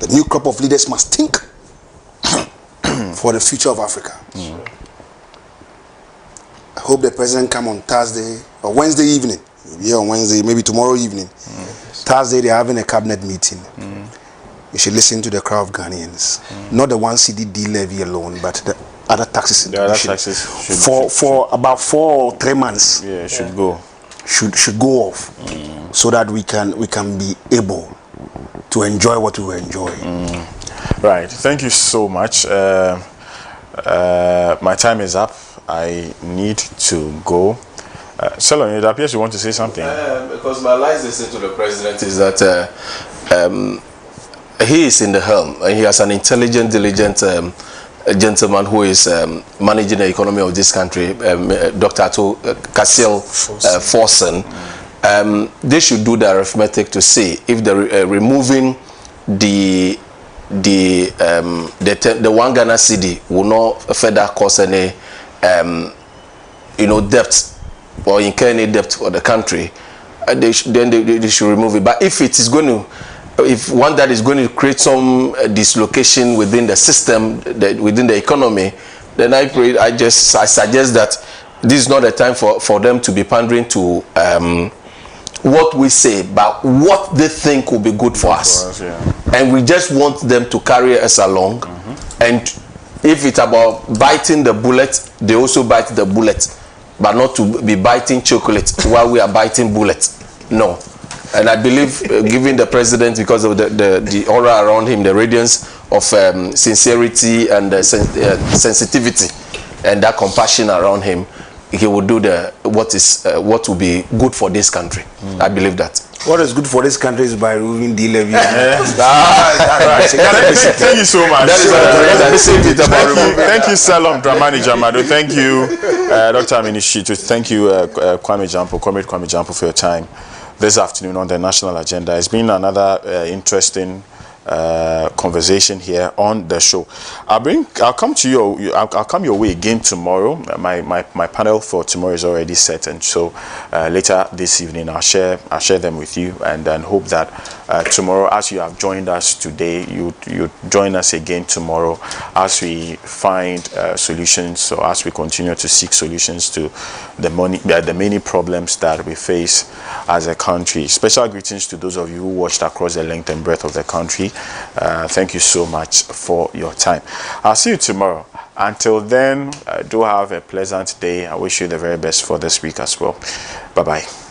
The new crop of leaders must think for the future of Africa. I hope the president come on Thursday or Wednesday evening. Maybe on Wednesday, maybe tomorrow evening. Thursday they're having a cabinet meeting. You should listen to the crowd of Ghanaians. Not the 1 CDD levy alone, but the other taxes. The other taxes for about 4 or 3 months. Yeah, should go. Should go off, so that we can be able to enjoy what we were enjoying. Right. Thank you so much. My time is up. I need to go. Selon, it appears you want to say something. Because my last lesson to the president is that he is in the helm, and he has an intelligent, diligent gentleman who is managing the economy of this country, Dr. Cassiel Forson. They should do the arithmetic to see if the removing the 1 Ghana cedi will not further cause any debt or incur any debt for the country. Then they should remove it. But if it is going to, if one that is going to create some dislocation within the system, within the economy, then I suggest that this is not a time for them to be pandering to what we say, but what they think will be good for us. And we just want them to carry us along. And if it's about biting the bullet, they also bite the bullet, but not to be biting chocolate while we are biting bullets. No. And I believe, given the president, because of the aura around him, the radiance of sincerity and sensitivity and that compassion around him, he will do what will be good for this country. I believe that. What is good for this country is by removing the levy. Thank you so much. Thank you, Salom Dramani Jamado. Thank you, Dr. Aminishitu. Thank you, Comrade Kwame Jampo, for your time this afternoon on the national agenda. It's been another interesting conversation here on the show. I'll come your way again tomorrow. My panel for tomorrow is already set, and so later this evening I'll share them with you, and then hope that tomorrow, as you have joined us today, you join us again tomorrow as we find solutions, or as we continue to seek solutions to the many problems that we face as a country. Special greetings to those of you who watched across the length and breadth of the country. Thank you so much for your time. I'll see you tomorrow. Until then, do have a pleasant day. I wish you the very best for this week as well. Bye-bye.